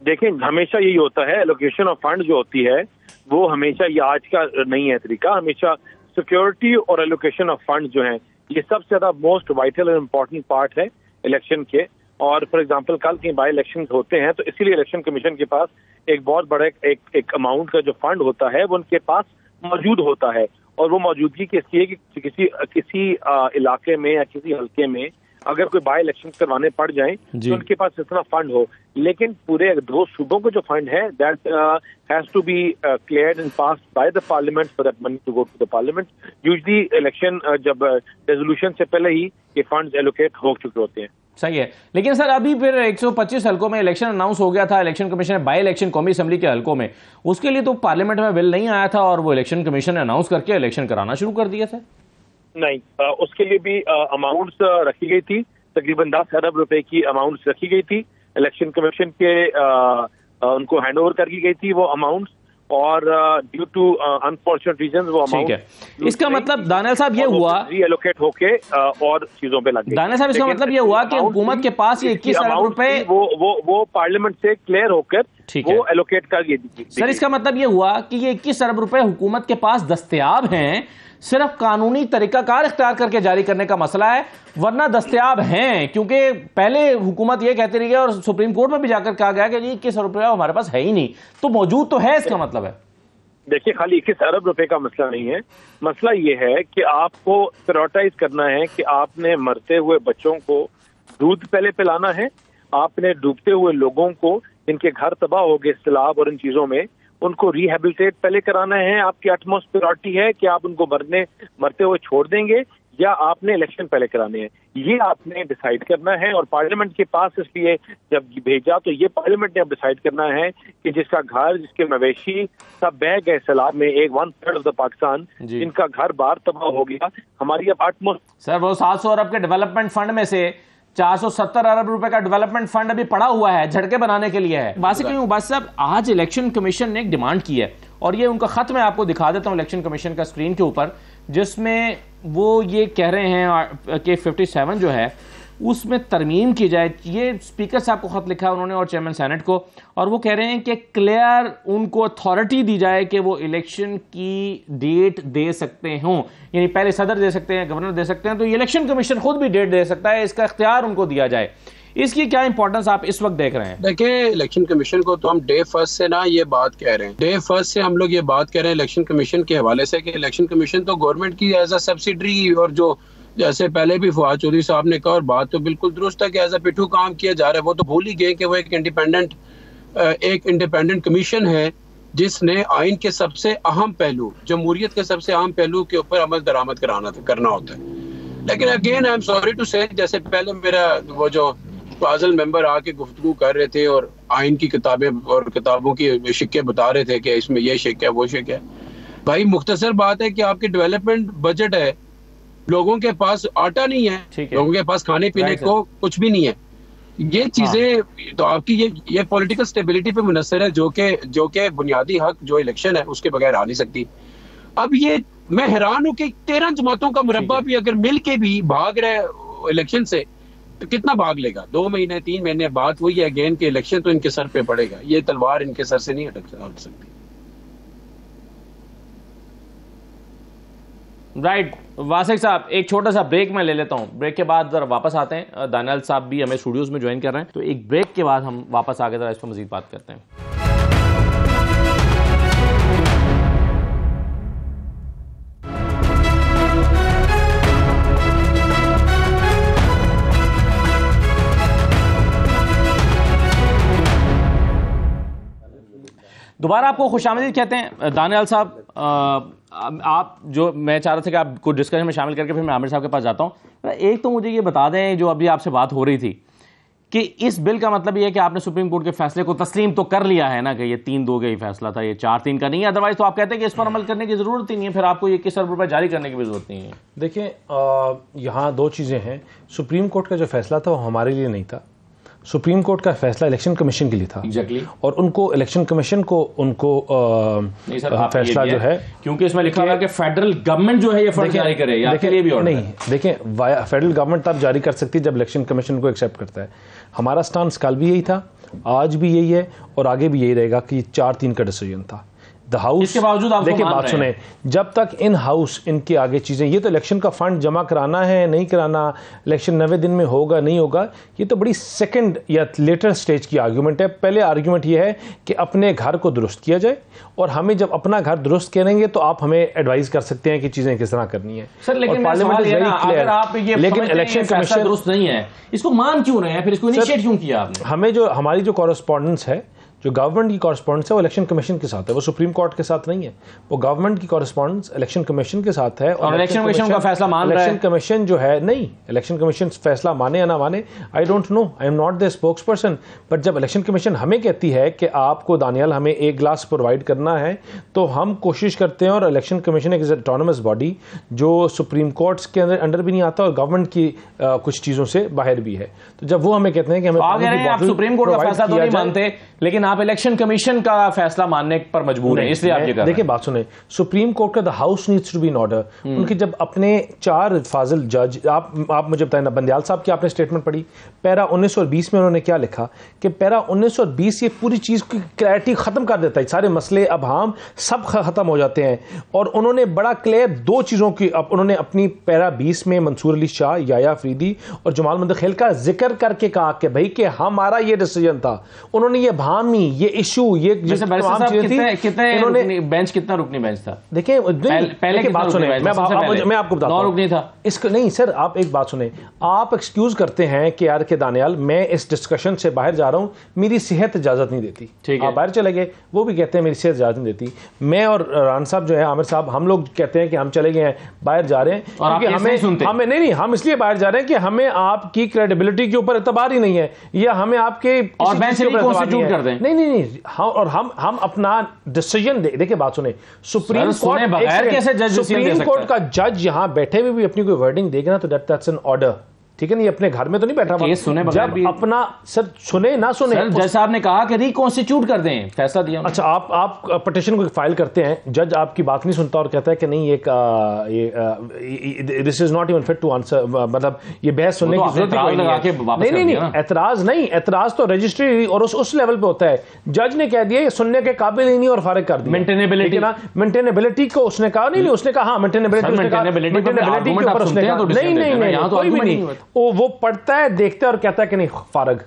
देखिए, हमेशा यही होता है, एलोकेशन ऑफ फंड जो होती है वो हमेशा, ये आज का नहीं है तरीका, हमेशा सिक्योरिटी और एलोकेशन ऑफ फंड जो है ये सबसे ज्यादा मोस्ट वाइटल और इम्पोर्टेंट पार्ट है इलेक्शन के। और फॉर एग्जांपल कल कहीं बाई इलेक्शन होते हैं तो इसीलिए इलेक्शन कमीशन के पास एक बहुत बड़ा एक अमाउंट का जो फंड होता है वो उनके पास मौजूद होता है। और वो मौजूदगी किसकी है कि किसी इलाके में या किसी हल्के में अगर कोई बाई इलेक्शन करवाने पड़ जाए तो उनके पास इतना फंड हो। लेकिन पूरे 2 सूबों को जो फंड है that has to be cleared and passed by the parliament for that money to go to the parliament. Usually election जब रेजोल्यूशन से पहले ही ये फंड्स एलोकेट हो चुके होते हैं। सही है, लेकिन सर अभी फिर 125 हल्कों में इलेक्शन अनाउंस हो गया था, इलेक्शन कमीशन ने बाई इलेक्शन कौमी असेंबली के हल्कों में, उसके लिए तो पार्लियामेंट में बिल नहीं आया था और वो इलेक्शन कमीशन ने अनाउंस करके इलेक्शन कराना शुरू कर दिया था। नहीं, उसके लिए भी अमाउंट्स रखी गई थी, तकरीबन 10 अरब रुपए की अमाउंट्स रखी गई थी, इलेक्शन कमीशन के उनको हैंड ओवर कर दी गई थी वो अमाउंट्स, और ड्यू टू अनफॉर्चुनेट रीजंस वो अमाउंट, इसका मतलब दानियल साहब ये हुआ रीएलोकेट होके और चीजों पे लग गई। दानियल साहब, इसका मतलब ये हुआ कि हुकूमत के पास ये 21 अरब रुपए वो पार्लियामेंट से क्लियर होकर वो एलोकेट कर दी। सर इसका मतलब ये हुआ कि ये 21 अरब रुपए हुकूमत के पास दस्तयाब हैं, सिर्फ कानूनी तरीकाकार इख्तियार करके जारी करने का मसला है, वरना दस्तयाब हैं। क्योंकि पहले हुकूमत ये कहती रही है और सुप्रीम कोर्ट में भी जाकर कहा गया कि जी 21 अरब रुपया हमारे पास है ही नहीं, तो मौजूद तो है, इसका मतलब है। देखिए, खाली 21 अरब रुपए का मसला नहीं है, मसला ये है कि आपको प्रायोरिटाइज करना है कि आपने मरते हुए बच्चों को दूध पहले पिलाना है, आपने डूबते हुए लोगों को जिनके घर तबाह हो गए सैलाब और इन चीजों में उनको रिहेबिलिटेट पहले कराना है। आपकी अटमोस्ट प्रायोरिटी है कि आप उनको मरते हुए छोड़ देंगे या आपने इलेक्शन पहले कराने हैं, ये आपने डिसाइड करना है। और पार्लियामेंट के पास इसलिए जब भेजा तो ये पार्लियामेंट ने अब डिसाइड करना है कि जिसका घर, जिसके मवेशी सब बह गए सैलाब में, 1/3 ऑफ द पाकिस्तान जिनका घर बाहर तबाह हो गया, हमारी अब अटमोस्ट। सर वो 700 अरब के डेवलपमेंट फंड में से 470 अरब रुपए का डेवलपमेंट फंड अभी पड़ा हुआ है, झटके बनाने के लिए है। बात साहब, आज इलेक्शन कमीशन ने एक डिमांड की है और ये उनका खत मैं आपको दिखा देता हूं इलेक्शन कमीशन का स्क्रीन के ऊपर, जिसमें वो ये कह रहे हैं कि 57 जो है उसमें तरमीम की जाए। ये स्पीकर साहब को खत लिखा है उन्होंने और चेयरमैन सेनेट को, और वो कह रहे हैं कि क्लियर उनको अथॉरिटी दी जाए कि वो इलेक्शन की डेट दे सकते हों, यानी पहले सदर दे सकते हैं, गवर्नर दे सकते हैं, तो इलेक्शन कमीशन खुद भी डेट दे सकता है, इसका इख्तियार उनको दिया जाए। इसकी क्या इंपॉर्टेंस आप इस वक्त देख रहे हैं? देखिए, इलेक्शन कमीशन को तो हम डे फर्स्ट से ना ये बात कह रहे हैं, डे फर्स्ट से हम लोग ये बात कह रहे हैं इलेक्शन कमीशन के हवाले से कि इलेक्शन कमीशन तो गवर्नमेंट की एज अ सब्सिडरी, और जो जैसे पहले भी फवाद चौधरी साहब ने कहा, और बात तो बिल्कुल दुरुस्त है कि एज अ पिट्ठू काम किया जा रहा है। वो तो भूल ही गए कि वो एक इंडिपेंडेंट कमीशन है जिसने आइन के सबसे अहम पहलू, जमहूरियत के सबसे अहम पहलू के ऊपर अमल दरामद करना होता है। लेकिन again I am sorry to say, जैसे पहले मेरा वो जो फाजल मेंबर आके गुफ्तगू कर रहे थे और आइन की किताबें और किताबों की शिक्के बता रहे थे कि इसमें ये शिक है वो शिक है। भाई मुख्तसर बात है कि आपकी डेवलपमेंट बजट है, लोगों के पास आटा नहीं है, लोगों के पास खाने पीने को कुछ भी नहीं है। ये चीजें तो आपकी ये पॉलिटिकल स्टेबिलिटी पे मुनसर है, जो कि बुनियादी हक जो इलेक्शन है उसके बगैर आ नहीं सकती। अब ये मैं हैरान हूं कि 13 जमातों का मुरब्बा भी अगर मिल के भी भाग रहे इलेक्शन से तो कितना भाग लेगा? 2 महीने 3 महीने बात वही है अगेन कि इलेक्शन तो इनके सर पे पड़ेगा, ये तलवार इनके सर से नहीं हट सकती। राइट वासिक साहब, एक छोटा सा ब्रेक मैं ले लेता हूं, ब्रेक के बाद जरा वापस आते हैं। दानियाल साहब भी हमें स्टूडियोज में ज्वाइन कर रहे हैं, तो एक ब्रेक के बाद हम वापस आके जरा इस पर मजीद बात करते हैं। दोबारा आपको खुशामदीद कहते हैं। दानियाल साहब, आप जो मैं चाह रहा था कि आपको डिस्कशन में शामिल करके फिर मैं आमिर साहब के पास जाता हूं। एक तो मुझे ये बता दें, जो अभी आपसे बात हो रही थी कि इस बिल का मतलब ये है कि आपने सुप्रीम कोर्ट के फैसले को तस्लीम तो कर लिया है ना, कि ये 3-2 का ही फैसला था, ये 4-3 का नहीं है। अदरवाइज तो आप कहते हैं कि इस पर अमल करने की जरूरत ही नहीं है, फिर आपको ये 21 अरब रुपए जारी करने की भी जरूरत नहीं है। देखिए, यहाँ 2 चीज़ें हैं। सुप्रीम कोर्ट का जो फैसला था वो हमारे लिए नहीं था, सुप्रीम कोर्ट का फैसला इलेक्शन कमीशन के लिए था। Exactly. और उनको इलेक्शन कमीशन को फैसला जो है, क्योंकि इसमें लिखा हुआ है कि फेडरल गवर्नमेंट जो है ये फंड जारी करे, या के लिए भी ऑर्डर नहीं। देखें, फेडरल गवर्नमेंट तब जारी कर सकती है जब इलेक्शन कमीशन को एक्सेप्ट करता है। हमारा स्टांस कल भी यही था, आज भी यही है और आगे भी यही रहेगा कि 4-3 का डिसीजन था। द हाउस, इसके बावजूद आप देखिए बात सुने, जब तक इन हाउस इनके आगे चीज़ें, ये तो इलेक्शन का फंड जमा कराना है नहीं कराना, इलेक्शन 90 दिन में होगा नहीं होगा, ये तो बड़ी सेकंड या लेटर स्टेज की आर्ग्यूमेंट है। पहले आर्ग्यूमेंट ये है कि अपने घर को दुरुस्त किया जाए, और हमें जब अपना घर दुरुस्त करेंगे तो आप हमें एडवाइस कर सकते हैं कि चीज़ें किस तरह करनी है। सर, लेकिन अगर आप ये लेकिन इलेक्शन कमीशन दुरुस्त नहीं है, इसको मान क्यों रहे हैं, फिर इसको इनिशिएट क्यों किया आपने? हमें जो हमारी जो कॉरेस्पॉन्डेंस है, जो गवर्नमेंट की कॉरेस्पॉन्डेंस है, वो इलेक्शन कमीशन के साथ है, वो सुप्रीम कोर्ट के साथ नहीं है। वो गवर्नमेंट की कॉरेस्पॉन्डेंस इलेक्शन कमीशन के साथ है, और इलेक्शन कमीशन का फैसला मान रहा है। इलेक्शन कमीशन जो है, नहीं, इलेक्शन कमीशन फैसला माने या ना माने, I don't know, I am not the spokes person. But जब इलेक्शन कमीशन हमें कहती है कि आपको दानियाल हमें 1 गिलास प्रोवाइड करना है, तो हम कोशिश करते हैं। और इलेक्शन कमीशन एक ऑटोनमस बॉडी जो सुप्रीम कोर्ट्स के अंडर भी नहीं आता और गवर्नमेंट की कुछ चीज़ों से बाहर भी है। तो जब वो हमें कहते हैं कि हमें आप सुप्रीम कोर्ट का फैसला तो नहीं मानते, लेकिन आप इलेक्शन कमीशन का फैसला मानने पर मजबूर हैं, इसलिए आप ये कर रहे हैं। देखिए बात सुने, सुप्रीम कोर्ट का the house needs to be in order. उनके जब अपने 4 फाजिल जज, आप मुझे बताएं ना, बंदियाल साहब की आपने स्टेटमेंट पढ़ी, पैरा 19 और 20 में उन्होंने क्या लिखा कि पैरा 19 और 20 ये पूरी चीज की क्लैरिटी खत्म कर देता है, सारे मसले अबहाम सब खत्म हो जाते हैं। और उन्होंने बड़ा क्लियर 2 चीजों की उन्होंने अपनी पैरा 20 में मंसूर अली शाह, याया फरीदी और जमाल मुंतखिल का जिक्र करके कहा कि भाई कि हमारा ये डिसीजन था। उन्होंने ये भामी, ये इशू, ये कितने बेंच, कितना रुकनी बेंच था? देखिए पहले बात सुने, मैं आपको बताता हूं, रुकनी था इसको नहीं सर, आप एक बात सुने, आप एक्सक्यूज करते हैं कि यार के दानियाल मैं इस डिस्कशन से बाहर जा रहा हूं, मेरी सेहत इजाजत नहीं देती, आप बाहर चले गए। वो भी कहते हैं मेरी सेहत इजाजत नहीं देती। मैं और रान साहब जो है, आमिर साहब, हम लोग कहते हैं कि हम चले गए हैं, बाहर जा रहे हैं, क्योंकि हमें नहीं, हम इसलिए बाहर जा रहे हैं कि हमें आपकी क्रेडिबिलिटी के ऊपर एतबार ही नहीं है, या हमें आपके नहीं, और हम अपना डिसीजन देखिए बात सुने, सुप्रीम कोर्ट का जज यहां बैठे हुए भी अपनी कोई वर्डिंग देगा ना, तो दैट्स एन ऑर्डर, ठीक है ना, ये अपने घर में तो नहीं बैठा हुआ, सुने जब अपना सर सुने ना सुने। जज साहब ने कहा कि रिकॉन्स्टिट्यूट कर दें, फैसला दिया। अच्छा, आप पिटीशन को फाइल करते हैं, जज आपकी बात नहीं सुनता और कहता है कि नहीं this is not even fit to answer, मतलब ये बहस सुनने की जरूरत नहीं, एतराज नहीं, एतराज तो रजिस्ट्री और उस लेवल पे होता है। जज ने कह दिया सुनने के काबिल ही नहीं और फारिग कर दिया। मेंटेनेबिलिटी ना, मेंटेनेबिलिटी को उसने कहा नहीं, उसने कहा हाँ मेंटेनेबिलिटी, नहीं, कोई भी नहीं, वो पढ़ता है, देखता है और कहता है कि नहीं फारग,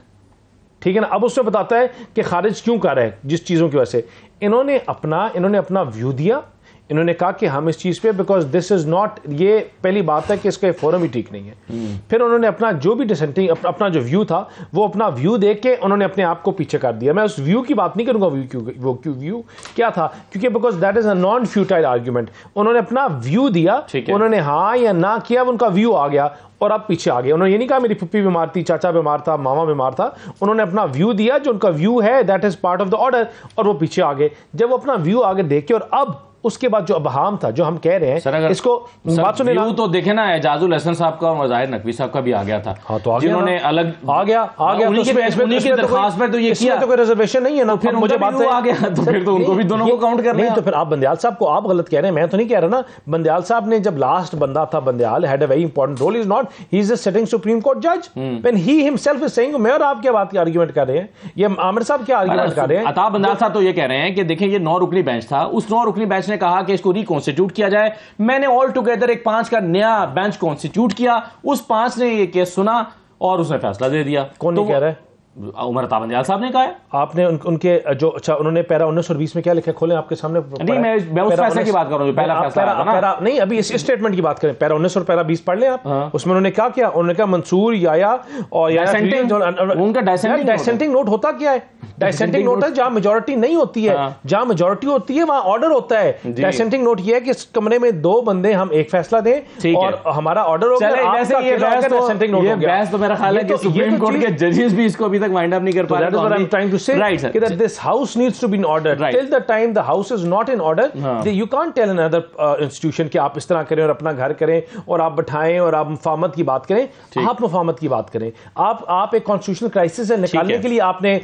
ठीक है ना। अब उसमें बताता है कि खारिज क्यों कर रहा है जिस चीज़ों की वजह से। इन्होंने अपना व्यू दिया, इन्होंने कहा कि हम इस चीज़ पे बिकॉज दिस इज़ नॉट, ये पहली बात है कि इसका फोरम ही ठीक नहीं है। फिर उन्होंने अपना जो भी डिसेंटिंग अपना जो व्यू था वो अपना व्यू देख के उन्होंने अपने आप को पीछे कर दिया। मैं उस व्यू की बात नहीं करूंगा व्यू क्या था, क्योंकि because that is a non futile argument. उन्होंने अपना व्यू दिया, उन्होंने हाँ या ना किया, उनका व्यू आ गया और अब पीछे आ गए। उन्होंने ये नहीं कहा मेरी पप्पी बीमार थी, चाचा बीमार था, मामा बीमार था। उन्होंने अपना व्यू दिया, जो उनका व्यू है that is part of the order, और वो पीछे आ गए। जब वो अपना व्यू आगे देख के, और अब उसके बाद जो अबहाम था जो हम कह रहे हैं, इसको बात सुने ना, तो देखे ना एजाजुल हसन साहब का और जाहिर नकवी साहब का भी आ गया था। हाँ, तो जिन्होंने अलग आ गया उन्हीं की दरखास्त में तो ये किया, तो कोई रिजर्वेशन नहीं है ना। फिर मुझे बात आ गया तो फिर तो उनको भी दोनों को काउंट करना है। तो फिर आप बंदयाल साहब को आप गलत कह रहे हैं, मैं तो नहीं कह रहा ना। बंदयाल साहब ने जब लास्ट बंदा था, Bandial had a very important role, is not he is a sitting Supreme Court जज when he himself is saying. मैं और आप क्या बात की आर्गुमेंट कर रहे हैं, ये आमिर साहब क्या आर्गुमेंट कर रहे हैं। अताब बंदयाल साहब तो ये कह रहे हैं कि देखिए ये 9 रुकनी बेंच था, उस 9 रुकनी बेंच ने कहा कि इसको कॉन्स्टिट्यूट किया जाए। मैंने ऑल टुगेदर एक 5 का नया बेंच कॉन्स्टिट्यूट किया, उस 5 ने ये केस सुना और उसने फैसला दे दिया। कौन नहीं कह रहा है? उमर अता बंदयाल साहब ने कहा है। आपने उनके जो अच्छा उन्होंने पैरा 19 और 20 में क्या लिखा, खोलें आपके सामने। नहीं, मैं उस फैसले की बात कर रहा हूं, पहला फैसला नहीं, अभी इस स्टेटमेंट की बात करें। पैरा 19 और पैरा 20 पढ़ लें आप। उसमें उन्होंने क्या किया, उन्होंने कहा मंसूर याया और उनका डाइसेंटिंग नोट होता क्या है? डाइसेंटिंग नोट है जहां मेजोरिटी नहीं होती है, जहां मेजोरिटी होती है वहां ऑर्डर होता है। डाइसेंटिंग नोट ये है कि इस कमरे में 2 बंदे हम एक फैसला दें और हमारा ऑर्डर हो गया। ये बहस तो मेरा ख्याल है कि सुप्रीम कोर्ट के जजेस भी इसको अभी तक वाइंड अप नहीं कर पा रहे। That is what I'm trying to say. Right, sir. That this house needs to be in order. Right. Till the time the house is not in order, you can't tell another institution कि आप इस तरह करें और अपना घर करें और आप बैठाएं और आप मुफाहमत की बात करें। आप मुफाहमत की बात करें। आप एक कॉन्स्टिट्यूशनल क्राइसिस है निकालने के लिए आपने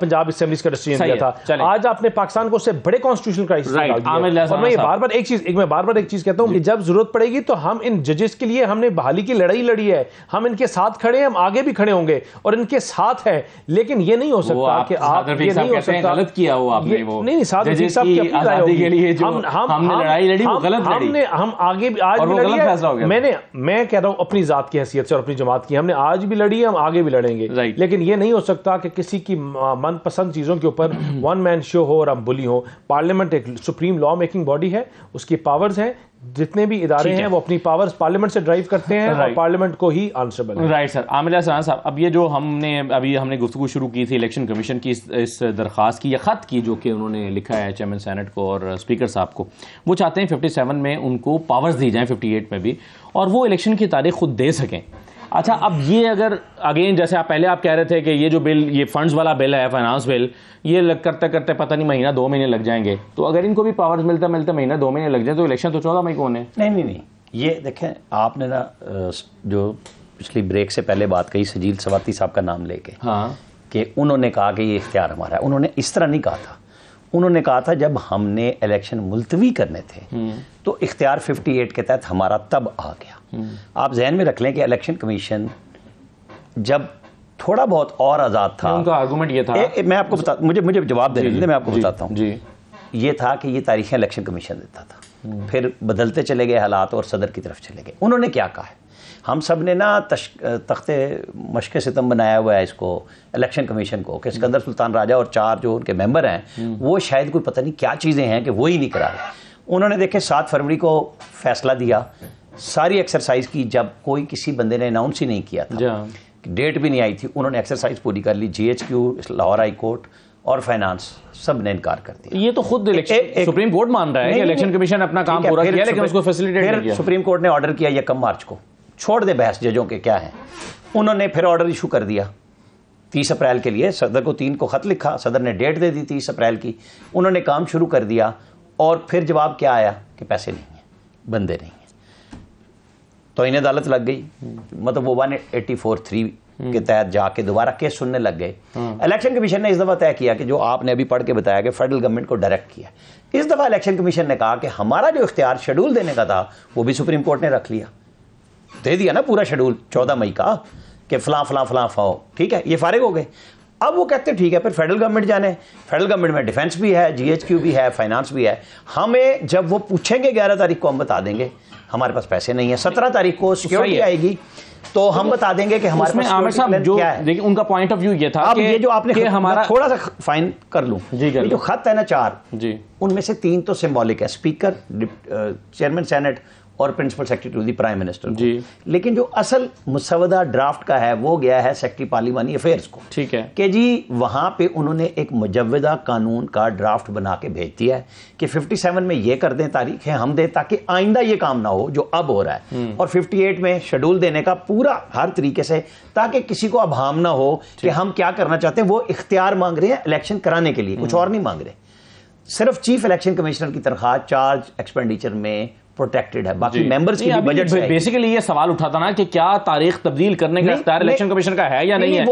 पंजाब असेंबलीज का डिसीजन दिया था। आज आपने पाकिस्तान को उससे बड़े कॉन्स्टिट्यूशनल क्राइसिस निकाल दिया। और मैं बार बार एक चीज कहता हूँ कि जब जरूरत पड़ेगी तो हम इन जजेस के लिए हमने बहाली की लड़ाई लड़ी है, हम इनके साथ खड़े हैं, हम आगे भी खड़े होंगे और इनके साथ हैं। लेकिन ये नहीं हो सकता कि आप ये नहीं हो सकता, गलत किया वो आपने, वो नहीं साथ साहब की आजादी के लिए जो हमने लड़ाई लड़ी वो गलत लड़ी, हम आगे भी आज भी लड़ी है। मैं कह रहा हूं अपनी जात की हैसियत से और अपनी जमात की, हमने आज भी लड़ी है, हम आगे भी लड़ेंगे। लेकिन ये नहीं हो सकता कि किसी की मनपसंद चीजों के ऊपर वन मैन शो हो और हम बुली हो। पार्लियामेंट एक सुप्रीम लॉ मेकिंग बॉडी है, उसकी पावर्स हैं, जितने भी इदारे हैं वो अपनी पावर्स पार्लियामेंट से ड्राइव करते हैं और पार्लियामेंट को ही आंसरेबल है। Right sir. आमिर हसन साहब, अब ये जो हमने गुफ्तगू शुरू की थी इलेक्शन कमीशन की इस दरख्वास्त की या ख़त की जो कि उन्होंने लिखा है चेयरमैन सेनेट को और स्पीकर साहब को, वो चाहते हैं 57 में उनको पावर्स दी जाएँ, 58 में भी, और वो इलेक्शन की तारीख खुद दे सकें। अच्छा, अब ये अगर अगेन जैसे आप कह रहे थे कि ये जो बिल, ये फंड्स वाला बिल है, फाइनेंस बिल, ये करते करते पता नहीं महीना 2 महीने लग जाएंगे, तो अगर इनको भी पावर्स मिलते महीना 2 महीने लग जाए तो इलेक्शन तो 14 मई को होने। नहीं, ये देखें आपने ना जो पिछली ब्रेक से पहले बात कही सजील सवाती साहब का नाम लेके, हाँ, कि उन्होंने कहा कि ये इख्तियार हमारा है। उन्होंने इस तरह नहीं कहा था, उन्होंने कहा था जब हमने इलेक्शन मुलतवी करने थे तो इख्तियार 58 के तहत हमारा तब आ गया। आप जहन में रख लें कि इलेक्शन कमीशन जब थोड़ा बहुत और आज़ाद था, उनका आर्गुमेंट ये था, मैं आपको बता, मुझे जवाब देने दीजिए, मैं आपको बताता हूँ। जी, ये था कि ये तारीखें इलेक्शन कमीशन देता था, फिर बदलते चले गए हालात और सदर की तरफ चले गए। उन्होंने क्या कहा है, हम सब ने ना तख्ते मशक़ सितम बनाया हुआ है इसको इलेक्शन कमीशन को, कि सिकंदर सुल्तान राजा और 4 जो उनके मेंबर हैं वो शायद कोई पता नहीं क्या चीज़ें हैं कि वो ही नहीं करा रहे। उन्होंने देखे 7 फरवरी को फैसला दिया, सारी एक्सरसाइज की, जब कोई किसी बंदे ने अनाउंस ही नहीं किया था, डेट भी नहीं आई थी, उन्होंने एक्सरसाइज पूरी कर ली। GHQ, लाहौर हाई कोर्ट और फाइनेंस सब ने इनकार कर दिया। ये तो खुद सुप्रीम कोर्ट मान रहा है कि इलेक्शन कमीशन अपना काम पूरा किया, लेकिन उसको फैसिलिटेट नहीं किया। सुप्रीम कोर्ट ने ऑर्डर किया 1 मार्च को, छोड़ दे बहस जजों के क्या है, उन्होंने फिर ऑर्डर इशू कर दिया 30 अप्रैल के लिए। सदर को 3 को ख़त लिखा, सदर ने डेट दे दी 30 अप्रैल की, उन्होंने काम शुरू कर दिया और फिर जवाब क्या आया कि पैसे नहीं हैं, बंदे नहीं हैं, तो इन्हें अदालत लग गई। मतलब वो 184(3) के तहत जाके दोबारा केस सुनने लग गए। इलेक्शन कमीशन ने इस दफ़ा तय किया कि जो आपने अभी पढ़ के बताया कि फेडरल गवर्नमेंट को डायरेक्ट किया, इस दफ़ा इलेक्शन कमीशन ने कहा कि हमारा जो इख्तियार शेड्यूल देने का था वो भी सुप्रीम कोर्ट ने रख लिया, दे दिया ना पूरा शेड्यूल 14 मई का कि फलां फलां फलां फाओ, ठीक है, ये फारिग हो गए। अब वो कहते ठीक है फिर फेडरल गवर्नमेंट जाने, फेडरल गवर्नमेंट में डिफेंस भी है, GHQ भी है, फाइनेंस भी है, हमें जब वो पूछेंगे 11 तारीख को हम बता देंगे, हमारे पास पैसे नहीं है। 17 तारीख को सिक्योरिटी आएगी तो हम बता देंगे कि हमारे पास आमिर साहब जो देखिए उनका पॉइंट ऑफ व्यू ये था कि ये जो आपने हमारा थोड़ा सा फाइन कर लूं, ये जो खत है ना 4 जी, उनमें से 3 तो सिंबॉलिक है, स्पीकर, चेयरमैन सेनेट और principal secretary to the prime minister ji. लेकिन जो असल मुसवदा ड्राफ्ट का है वो गया है सेक्रेटरी पार्लिमानी अफेयर्स को, ठीक है, कि जी वहां पे उन्होंने एक मुजव्वदा कानून का ड्राफ्ट बना के भेज दिया है कि 57 में ये कर दें, तारीखें हम दें, ताकि आइंदा ये काम ना हो जो अब हो रहा है, और 58 में शेड्यूल देने का पूरा हर तरीके से, ताकि किसी को अभाम ना हो कि हम क्या करना चाहते हैं। वो इख्तियार मांग रहे हैं इलेक्शन कराने के लिए, कुछ और नहीं मांग रहे। सिर्फ चीफ इलेक्शन कमिश्नर की तनख्वाह चार्ज एक्सपेंडिचर में प्रोटेक्टेड है, बाकी मेंबर्स की बजट से बेसिकली ये सवाल उठा था ना कि क्या तारीख तब्दील करने का इख्तियार इलेक्शन कमीशन का है या नहीं है।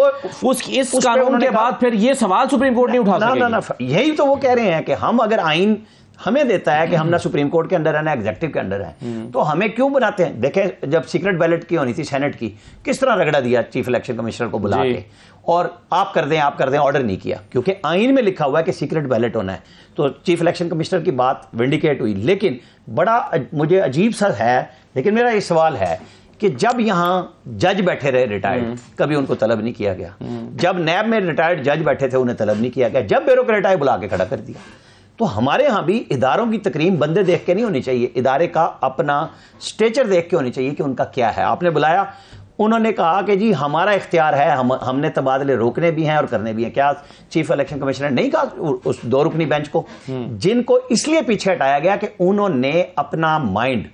इस कानून के बाद फिर ये सवाल सुप्रीम कोर्ट नहीं उठा सकेगी। ना, यही तो वो कह रहे हैं कि हम अगर आइन हमें देता है कि हम ना सुप्रीम कोर्ट के अंडर है ना एग्जीक्यूटिव के अंडर है, तो हमें क्यों बनाते हैं। देखें जब सीक्रेट बैलेट की होनी थी सेनेट की, किस तरह रगड़ा दिया चीफ इलेक्शन कमिश्नर को बुला के, और आप कर दें ऑर्डर नहीं किया, क्योंकि आइन में लिखा हुआ है कि सीक्रेट बैलेट होना है। तो चीफ इलेक्शन कमिश्नर की बात विंडिकेट हुई। लेकिन बड़ा मुझे अजीब सा है, लेकिन मेरा ये सवाल है कि जब यहां जज बैठे रहे रिटायर्ड, कभी उनको तलब नहीं किया गया। जब नैब में रिटायर्ड जज बैठे थे उन्हें तलब नहीं किया गया। जब ब्यूरोक्रेट आए बुला के खड़ा कर दिया। तो हमारे यहां भी इदारों की तकरीम बंदे देख के नहीं होनी चाहिए, इदारे का अपना स्टेचर देख के होनी चाहिए कि उनका क्या है। आपने बुलाया, उन्होंने कहा कि जी हमारा इख्तियार है, हमने तबादले रोकने भी हैं और करने भी हैं। क्या चीफ इलेक्शन कमिश्नर नहीं कहा उस 2 रुकनी बेंच को, जिनको इसलिए पीछे हटाया गया कि उन्होंने अपना माइंड,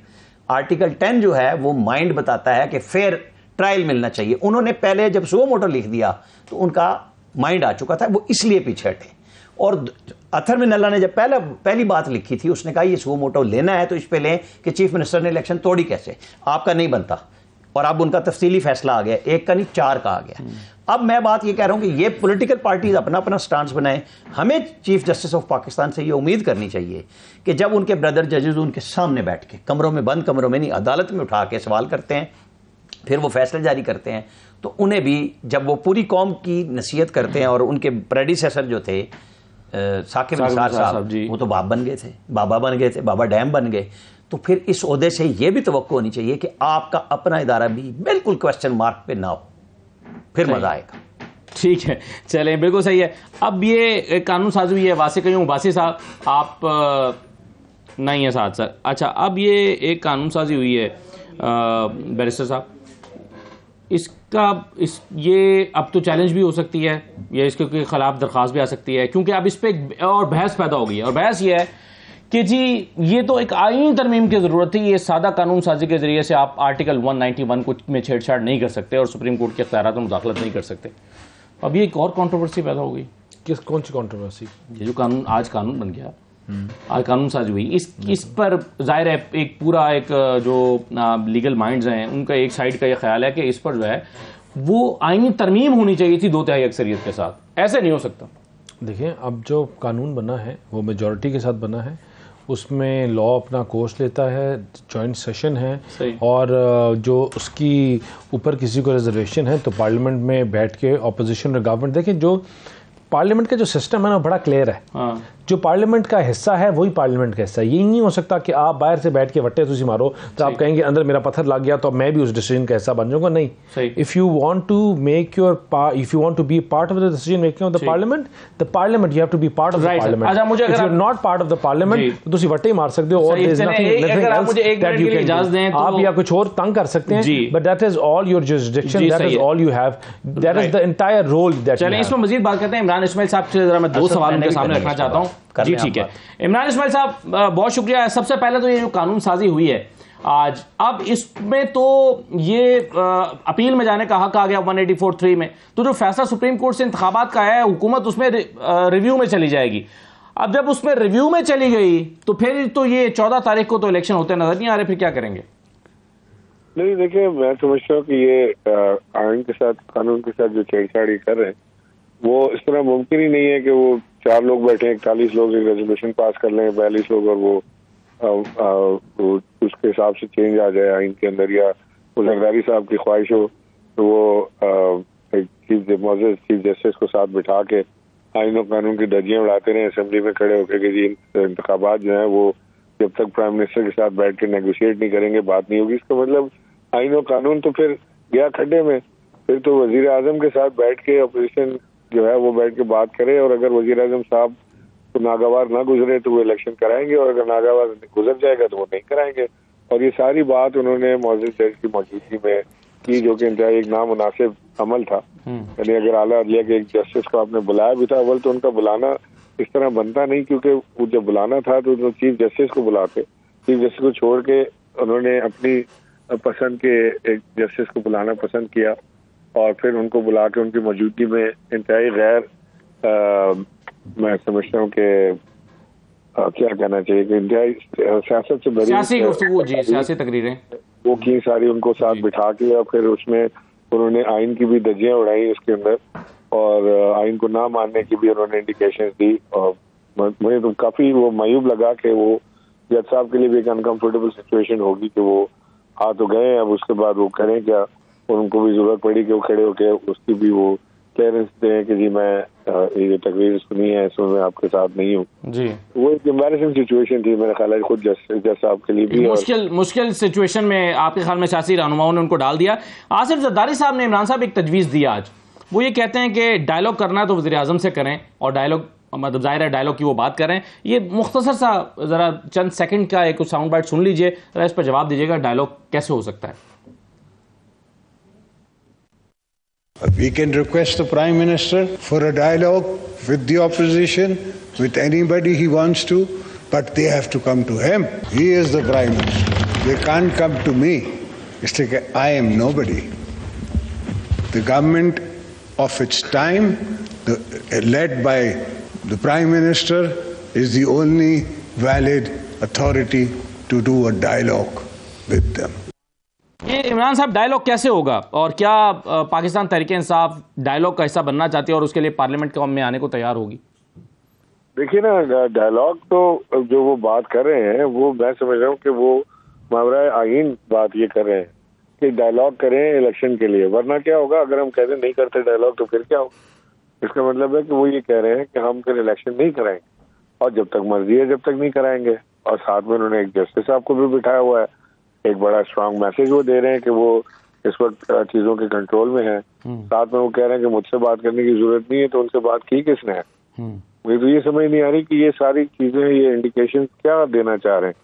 आर्टिकल 10 जो है वो माइंड बताता है कि फेयर ट्रायल मिलना चाहिए। उन्होंने पहले जब सुओ मोटो लिख दिया तो उनका माइंड आ चुका था, वो इसलिए पीछे हटे। और अथर में नल्ला ने जब पहली बात लिखी थी, उसने कहा ये सुओ मोटो लेना है तो इस पे लें कि चीफ मिनिस्टर ने इलेक्शन तोड़ी कैसे, आपका नहीं बनता। और अब उनका तफसीली फैसला आ गया, 1 का नहीं 4 का आ गया। अब मैं बात ये कह रहा हूं कि ये पॉलिटिकल पार्टीज अपना अपना स्टांस बनाएं। हमें चीफ जस्टिस ऑफ पाकिस्तान से ये उम्मीद करनी चाहिए कि जब उनके ब्रदर जजेस उनके सामने बैठ के कमरों में, बंद कमरों में नहीं, अदालत में उठा के सवाल करते हैं, फिर वो फैसले जारी करते हैं, तो उन्हें भी जब वो पूरी कौम की नसीहत करते हैं, और उनके प्रेडिसेसर जो थे साकिब निसार साहब, वो तो बाप बन गए थे, बाबा बन गए थे, बाबा डैम बन गए, तो फिर इस ओहदे से ये भी तवक्को होनी चाहिए कि आपका अपना इदारा भी बिल्कुल क्वेश्चन मार्क पे ना हो, फिर मजा आएगा। ठीक है, चलें, बिल्कुल सही है। अब ये कानून साजी हुई है, वासी कहीं वासी साहब आप नहीं है साथ सर, अच्छा, अब ये एक कानून साजी हुई है बैरिस्टर साहब, ये अब तो चैलेंज भी हो सकती है, या इसके खिलाफ दरख्वास्त भी आ सकती है, क्योंकि अब इस पर और बहस पैदा हो गई है। और बहस ये है कि जी ये तो एक आईनी तरमीम की ज़रूरत थी, ये सादा कानून साजी के ज़रिए से आप आर्टिकल 191 कुछ में छेड़छाड़ नहीं कर सकते और सुप्रीम कोर्ट के इख्तियारात में मुदाखलत नहीं कर सकते। अब ये एक और कंट्रोवर्सी पैदा हो गई। कौन सी कंट्रोवर्सी? ये जो कानून बन गया, आज कानून साजी हुई, इस पर जाहिर है एक पूरा एक जो लीगल माइंड्स हैं उनका एक साइड का ये ख्याल है कि इस पर जो है वो आईनी तरमीम होनी चाहिए थी 2/3 अक्सरियत के साथ, ऐसे नहीं हो सकता। देखिए, अब जो कानून बना है वो मेजॉरिटी के साथ बना है, उसमें लॉ अपना कोर्स लेता है, जॉइंट सेशन है, और जो उसकी ऊपर किसी को रिजर्वेशन है तो पार्लियामेंट में बैठ के ऑपोजिशन और गवर्नमेंट, देखिए जो पार्लियामेंट का जो सिस्टम है ना बड़ा क्लियर है। जो पार्लियामेंट का हिस्सा है वही पार्लियामेंट का हिस्सा है। ये नहीं हो सकता कि आप बाहर से बैठ के वट्टे तुसी मारो तो आप कहेंगे अंदर मेरा पत्थर लग गया तो मैं भी उस डिसीजन का हिस्सा बन जाऊंगा। नहीं, if you want to make your if you want to be part of the decision making of the parliament you have to be part of the parliament. अच्छा, मुझे अगर you are not part of the parliament तो तुसी वट्टे ही मार सकते हो, और there is nothing else that you can do. आप या कुछ और तंग कर सकते हैं, but that is all your jurisdiction, that is all you have, that is the entire role that. चलिए इसमें मजीद बात करते हैं। इमरान इस्माइल साहब से जरा मैं 2 सवाल उनके सामने रखना चाहता हूं। जी ठीक है, इमरान इस्माइल साहब बहुत शुक्रिया। सबसे पहले तो ये जो कानून साजी हुई है आज, अब इसमें तो ये अपील में जाने का हक आ गया 184(3) में, तो जो फैसला सुप्रीम कोर्ट से इंतखाबात का है हुकूमत उसमें रिव्यू में चली जाएगी। अब जब उसमें रिव्यू में चली गई तो फिर तो ये 14 तारीख को तो इलेक्शन होते नजर नहीं आ रहे, फिर क्या करेंगे? नहीं, देखिए मैं समझता हूँ कि ये आइन के साथ, कानून के साथ जो छेड़छाड़ी कर रहे हैं वो इस तरह मुमकिन ही नहीं है कि वो 4 लोग बैठे, 41 लोग एक रेजोल्यूशन पास कर लें, 42 लोग, और वो उसके हिसाब से चेंज आ जाए आइन के अंदर, या वो जरदारी साहब की ख्वाहिश हो तो वो चीफ जस्टिस को साथ बिठा के आइन और कानून की धज्जियां उड़ाते रहे असेंबली में खड़े होकर कि जी इंतखाबात जो हैं वो जब तक प्राइम मिनिस्टर के साथ बैठ के नेगोशिएट नहीं करेंगे बात नहीं होगी। इसका मतलब आईन और कानून तो फिर गया खड्डे में। फिर तो वजीर आजम के साथ बैठ के अपोजिशन जो है वो बैठ के बात करे, और अगर वजीर आजम साहब तो नागवार ना गुजरे तो वो इलेक्शन कराएंगे, और अगर नागवार गुजर जाएगा तो वो नहीं कराएंगे। और ये सारी बात उन्होंने मौजूद जज की मौजूदगी में की, जो कि इंतहाई एक नामुनासिब अमल था। यानी अगर आला अदलिया के एक जस्टिस को आपने बुलाया भी था, अव्वल तो उनका बुलाना इस तरह बनता नहीं, क्योंकि वो जब बुलाना था तो चीफ जस्टिस को बुलाते, चीफ जस्टिस को छोड़ के उन्होंने अपनी पसंद के एक जस्टिस को बुलाना पसंद किया, और फिर उनको बुला के उनकी मौजूदगी में इंतहाई गैर मैं समझता हूँ कि क्या कहना चाहिए कि इंतहाई सियासत से भरी सियासी तकरीरें वो की सारी, उनको साथ बिठा के, और फिर उसमें उन्होंने आइन की भी धज्जियां उड़ाई उसके अंदर, और आइन को ना मानने की भी उन्होंने इंडिकेशंस दी। और मुझे तो काफी वो मायूब लगा कि वो जज साहब के लिए भी एक अनकंफर्टेबल सिचुएशन होगी कि वो आ तो गए, अब उसके बाद वो करें क्या, और उनको भी जरूरत पड़ी कि वो खड़े होके उसकी भी वो क्लियरेंस दें कि जी मैं ये जो तकरीर सुनी है इसमें मैं आपके साथ नहीं हूँ जी। वो एक एम्बैरेसिंग सिचुएशन थी मेरे ख्याल है खुद जज साहब के लिए भी। मुश्किल सिचुएशन में आपके ख्याल में सियासी रहनुमाओं ने उनको डाल दिया। आसिफ जरदारी साहब ने इमरान साहब एक तजवीज़ दी आज, वो ये कहते हैं कि डायलॉग करना है तो वज़ीर आज़म से करें, और डायलॉग मतलब जाहिर है डायलॉग की वो बात करें। ये मुख्तसर सा ज़रा चंद सेकंड का एक साउंड बाइट सुन लीजिए, ज़रा इस पर जवाब दीजिएगा, डायलॉग कैसे हो सकता है। We can request the Prime Minister for a dialogue with the opposition, with anybody he wants to, but they have to come to him. He is the Prime Minister. They can't come to me. It's like I am nobody. The government of its time, led by the Prime Minister, is the only valid authority to do a dialogue with them. ये इमरान साहब dialogue कैसे होगा, और क्या Pakistan Tehreek-e-Insaf dialogue का हिस्सा बनना चाहती है और उसके लिए पार्लियामेंट में आने को तैयार होगी? देखिए ना, डायलॉग तो जो वो बात कर रहे हैं वो मैं समझ रहा हूँ कि वो मामला आईन बात ये कर रहे हैं कि डायलॉग करें इलेक्शन के लिए, वरना क्या होगा अगर हम कहते नहीं करते डायलॉग तो फिर क्या होगा। इसका मतलब है कि वो ये कह रहे हैं कि हम फिर इलेक्शन नहीं कराएंगे, और जब तक मर्जी है जब तक नहीं कराएंगे। और साथ में उन्होंने एक जस्टिस साहब को भी बिठाया हुआ है, एक बड़ा स्ट्रांग मैसेज वो दे रहे हैं कि वो इस वक्त चीजों के कंट्रोल में है। साथ में वो कह रहे हैं कि मुझसे बात करने की जरूरत नहीं है, तो उनसे बात की किसने है। मुझे तो ये समझ नहीं आ रही कि ये सारी चीजें, ये इंडिकेशन क्या देना चाह रहे हैं।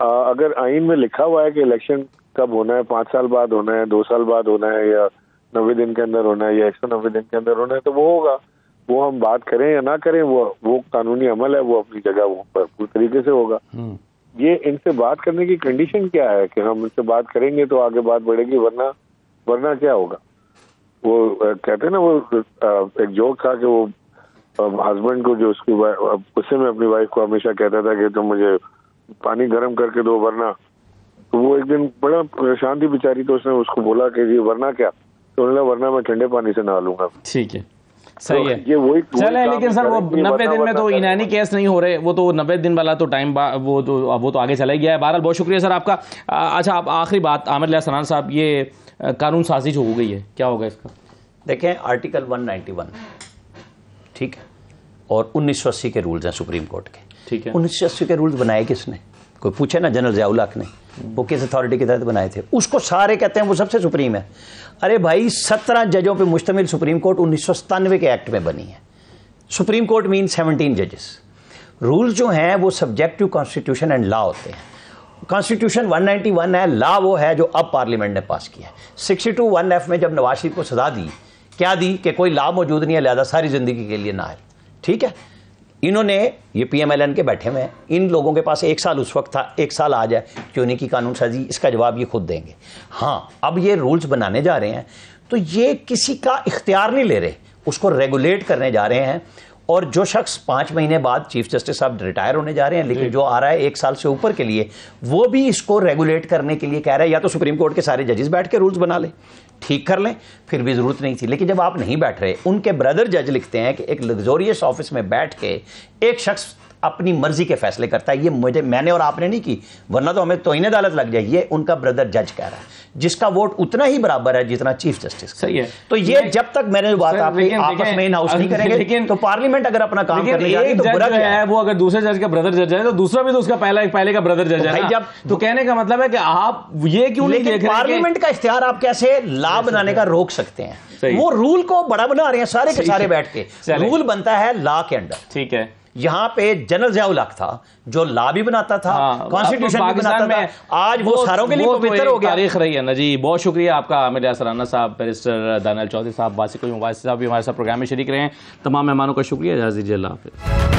अगर आइन में लिखा हुआ है कि इलेक्शन कब होना है, 5 साल बाद होना है, 2 साल बाद होना है, या 90 दिन के अंदर होना है, या 190 दिन के अंदर होना है, तो वो होगा। वो हम बात करें या ना करें, वो कानूनी अमल है, वो अपनी जगह वो पूरी तरीके से होगा। ये इनसे बात करने की कंडीशन क्या है कि हम इनसे बात करेंगे तो आगे बात बढ़ेगी, वरना क्या होगा। वो कहते हैं ना, वो एक जोक था कि वो हस्बैंड को जो उसकी गुस्से में अपनी वाइफ को हमेशा कहता था कि तुम मुझे पानी गर्म करके दो वरना, तो वो एक दिन बड़ा परेशान थी बेचारी, तो उसने उसको बोला कि ये वरना क्या, तो उन्होंने वरना मैं ठंडे पानी से नहा लूंगा। ठीक है, सही है, ये वही चले। लेकिन सर वो 90 दिन में तो इनानी केस नहीं हो रहे, वो तो 90 दिन वाला तो टाइम वो तो आगे चला गया है। बहरहाल बहुत शुक्रिया सर आपका। अच्छा, आप आखिरी बात आमिर लियास सनान साहब, ये कानून साजी जो हो गई है क्या होगा इसका? देखें, आर्टिकल 191 ठीक है, और 1980 के रूल्स हैं सुप्रीम कोर्ट के। ठीक है, 1980 के रूल्स बनाए किसने? कोई पूछे ना, जनरल ज़िया उल हक ने, वो किस अथॉरिटी के तहत बनाए थे? उसको सारे कहते हैं वो सबसे सुप्रीम है। अरे भाई, 17 जजों पे मुश्तमिल सुप्रीम कोर्ट 1997 के एक्ट में बनी है। सुप्रीम कोर्ट मीन 17 जजेस। रूल्स जो हैं वो subject to constitution and law होते हैं। कॉन्स्टिट्यूशन 191 है, लॉ वो है जो अब पार्लियामेंट ने पास किया है। 62(1)(f) में जब नवाज शरीफ को सजा दी, क्या दी कि कोई लॉ मौजूद नहीं है, लिहाजा सारी जिंदगी के लिए नाअहल। ठीक है, इन्होंने ये PMLN के बैठे हुए हैं, इन लोगों के पास 1 साल उस वक्त था, 1 साल आ जाए, क्यों नहीं की कानून साजी? इसका जवाब ये खुद देंगे। हाँ, अब ये रूल्स बनाने जा रहे हैं तो ये किसी का इख्तियार नहीं ले रहे, उसको रेगुलेट करने जा रहे हैं। और जो शख्स 5 महीने बाद चीफ जस्टिस साहब रिटायर होने जा रहे हैं, लेकिन जो आ रहा है 1 साल से ऊपर के लिए, वो भी इसको रेगुलेट करने के लिए कह रहे हैं या तो सुप्रीम कोर्ट के सारे जजेस बैठ के रूल्स बना लें, ठीक कर लें, फिर भी ज़रूरत नहीं थी। लेकिन जब आप नहीं बैठ रहे, उनके ब्रदर जज लिखते हैं कि एक लग्जोरियस ऑफिस में बैठ के एक शख्स अपनी मर्जी के फैसले करता है। ये मैंने और आपने नहीं की, वरना तो हमें तौहीन अदालत लग जाए। ये उनका ब्रदर जज कह रहा है, जिसका वोट उतना ही बराबर है जितना चीफ जस्टिस। सही है। तो ये जब तक मैंने बात आपस में इन हाउस नहीं करेंगे तो पार्लियामेंट अगर अपना काम करने जाएगी तो बुरा क्या है? वो अगर दूसरे जज का ब्रदर जज है तो दूसरा भी तो उसका पहले का ब्रदर जज है ना। तो कहने का मतलब है कि आप ये क्यों नहीं देख रहे? पार्लियामेंट का इख्तियार आप कैसे लॉ बनाने का रोक सकते हैं? वो रूल को बड़ा बना रहे हैं सारे के सारे बैठ के। रूल बनता है लॉ के अंडर, ठीक है। यहाँ पे जनरल ज़ियाउल हक था जो लॉ भी बनाता था, कॉन्स्टिट्यूशन भी बनाता था। आज वो सारों के लिए पवित्र हो गया। तारीख रही है ना जी। बहुत शुक्रिया आपका आमिर यासर राना साहब, बैरिस्टर दानियल चौधरी साहब, वासिक साहब भी हमारे साथ प्रोग्राम में शरीक रहे हैं। तमाम मेहमानों का शुक्रिया। इजाज़त दीजिए, अल्लाह हाफ़िज़।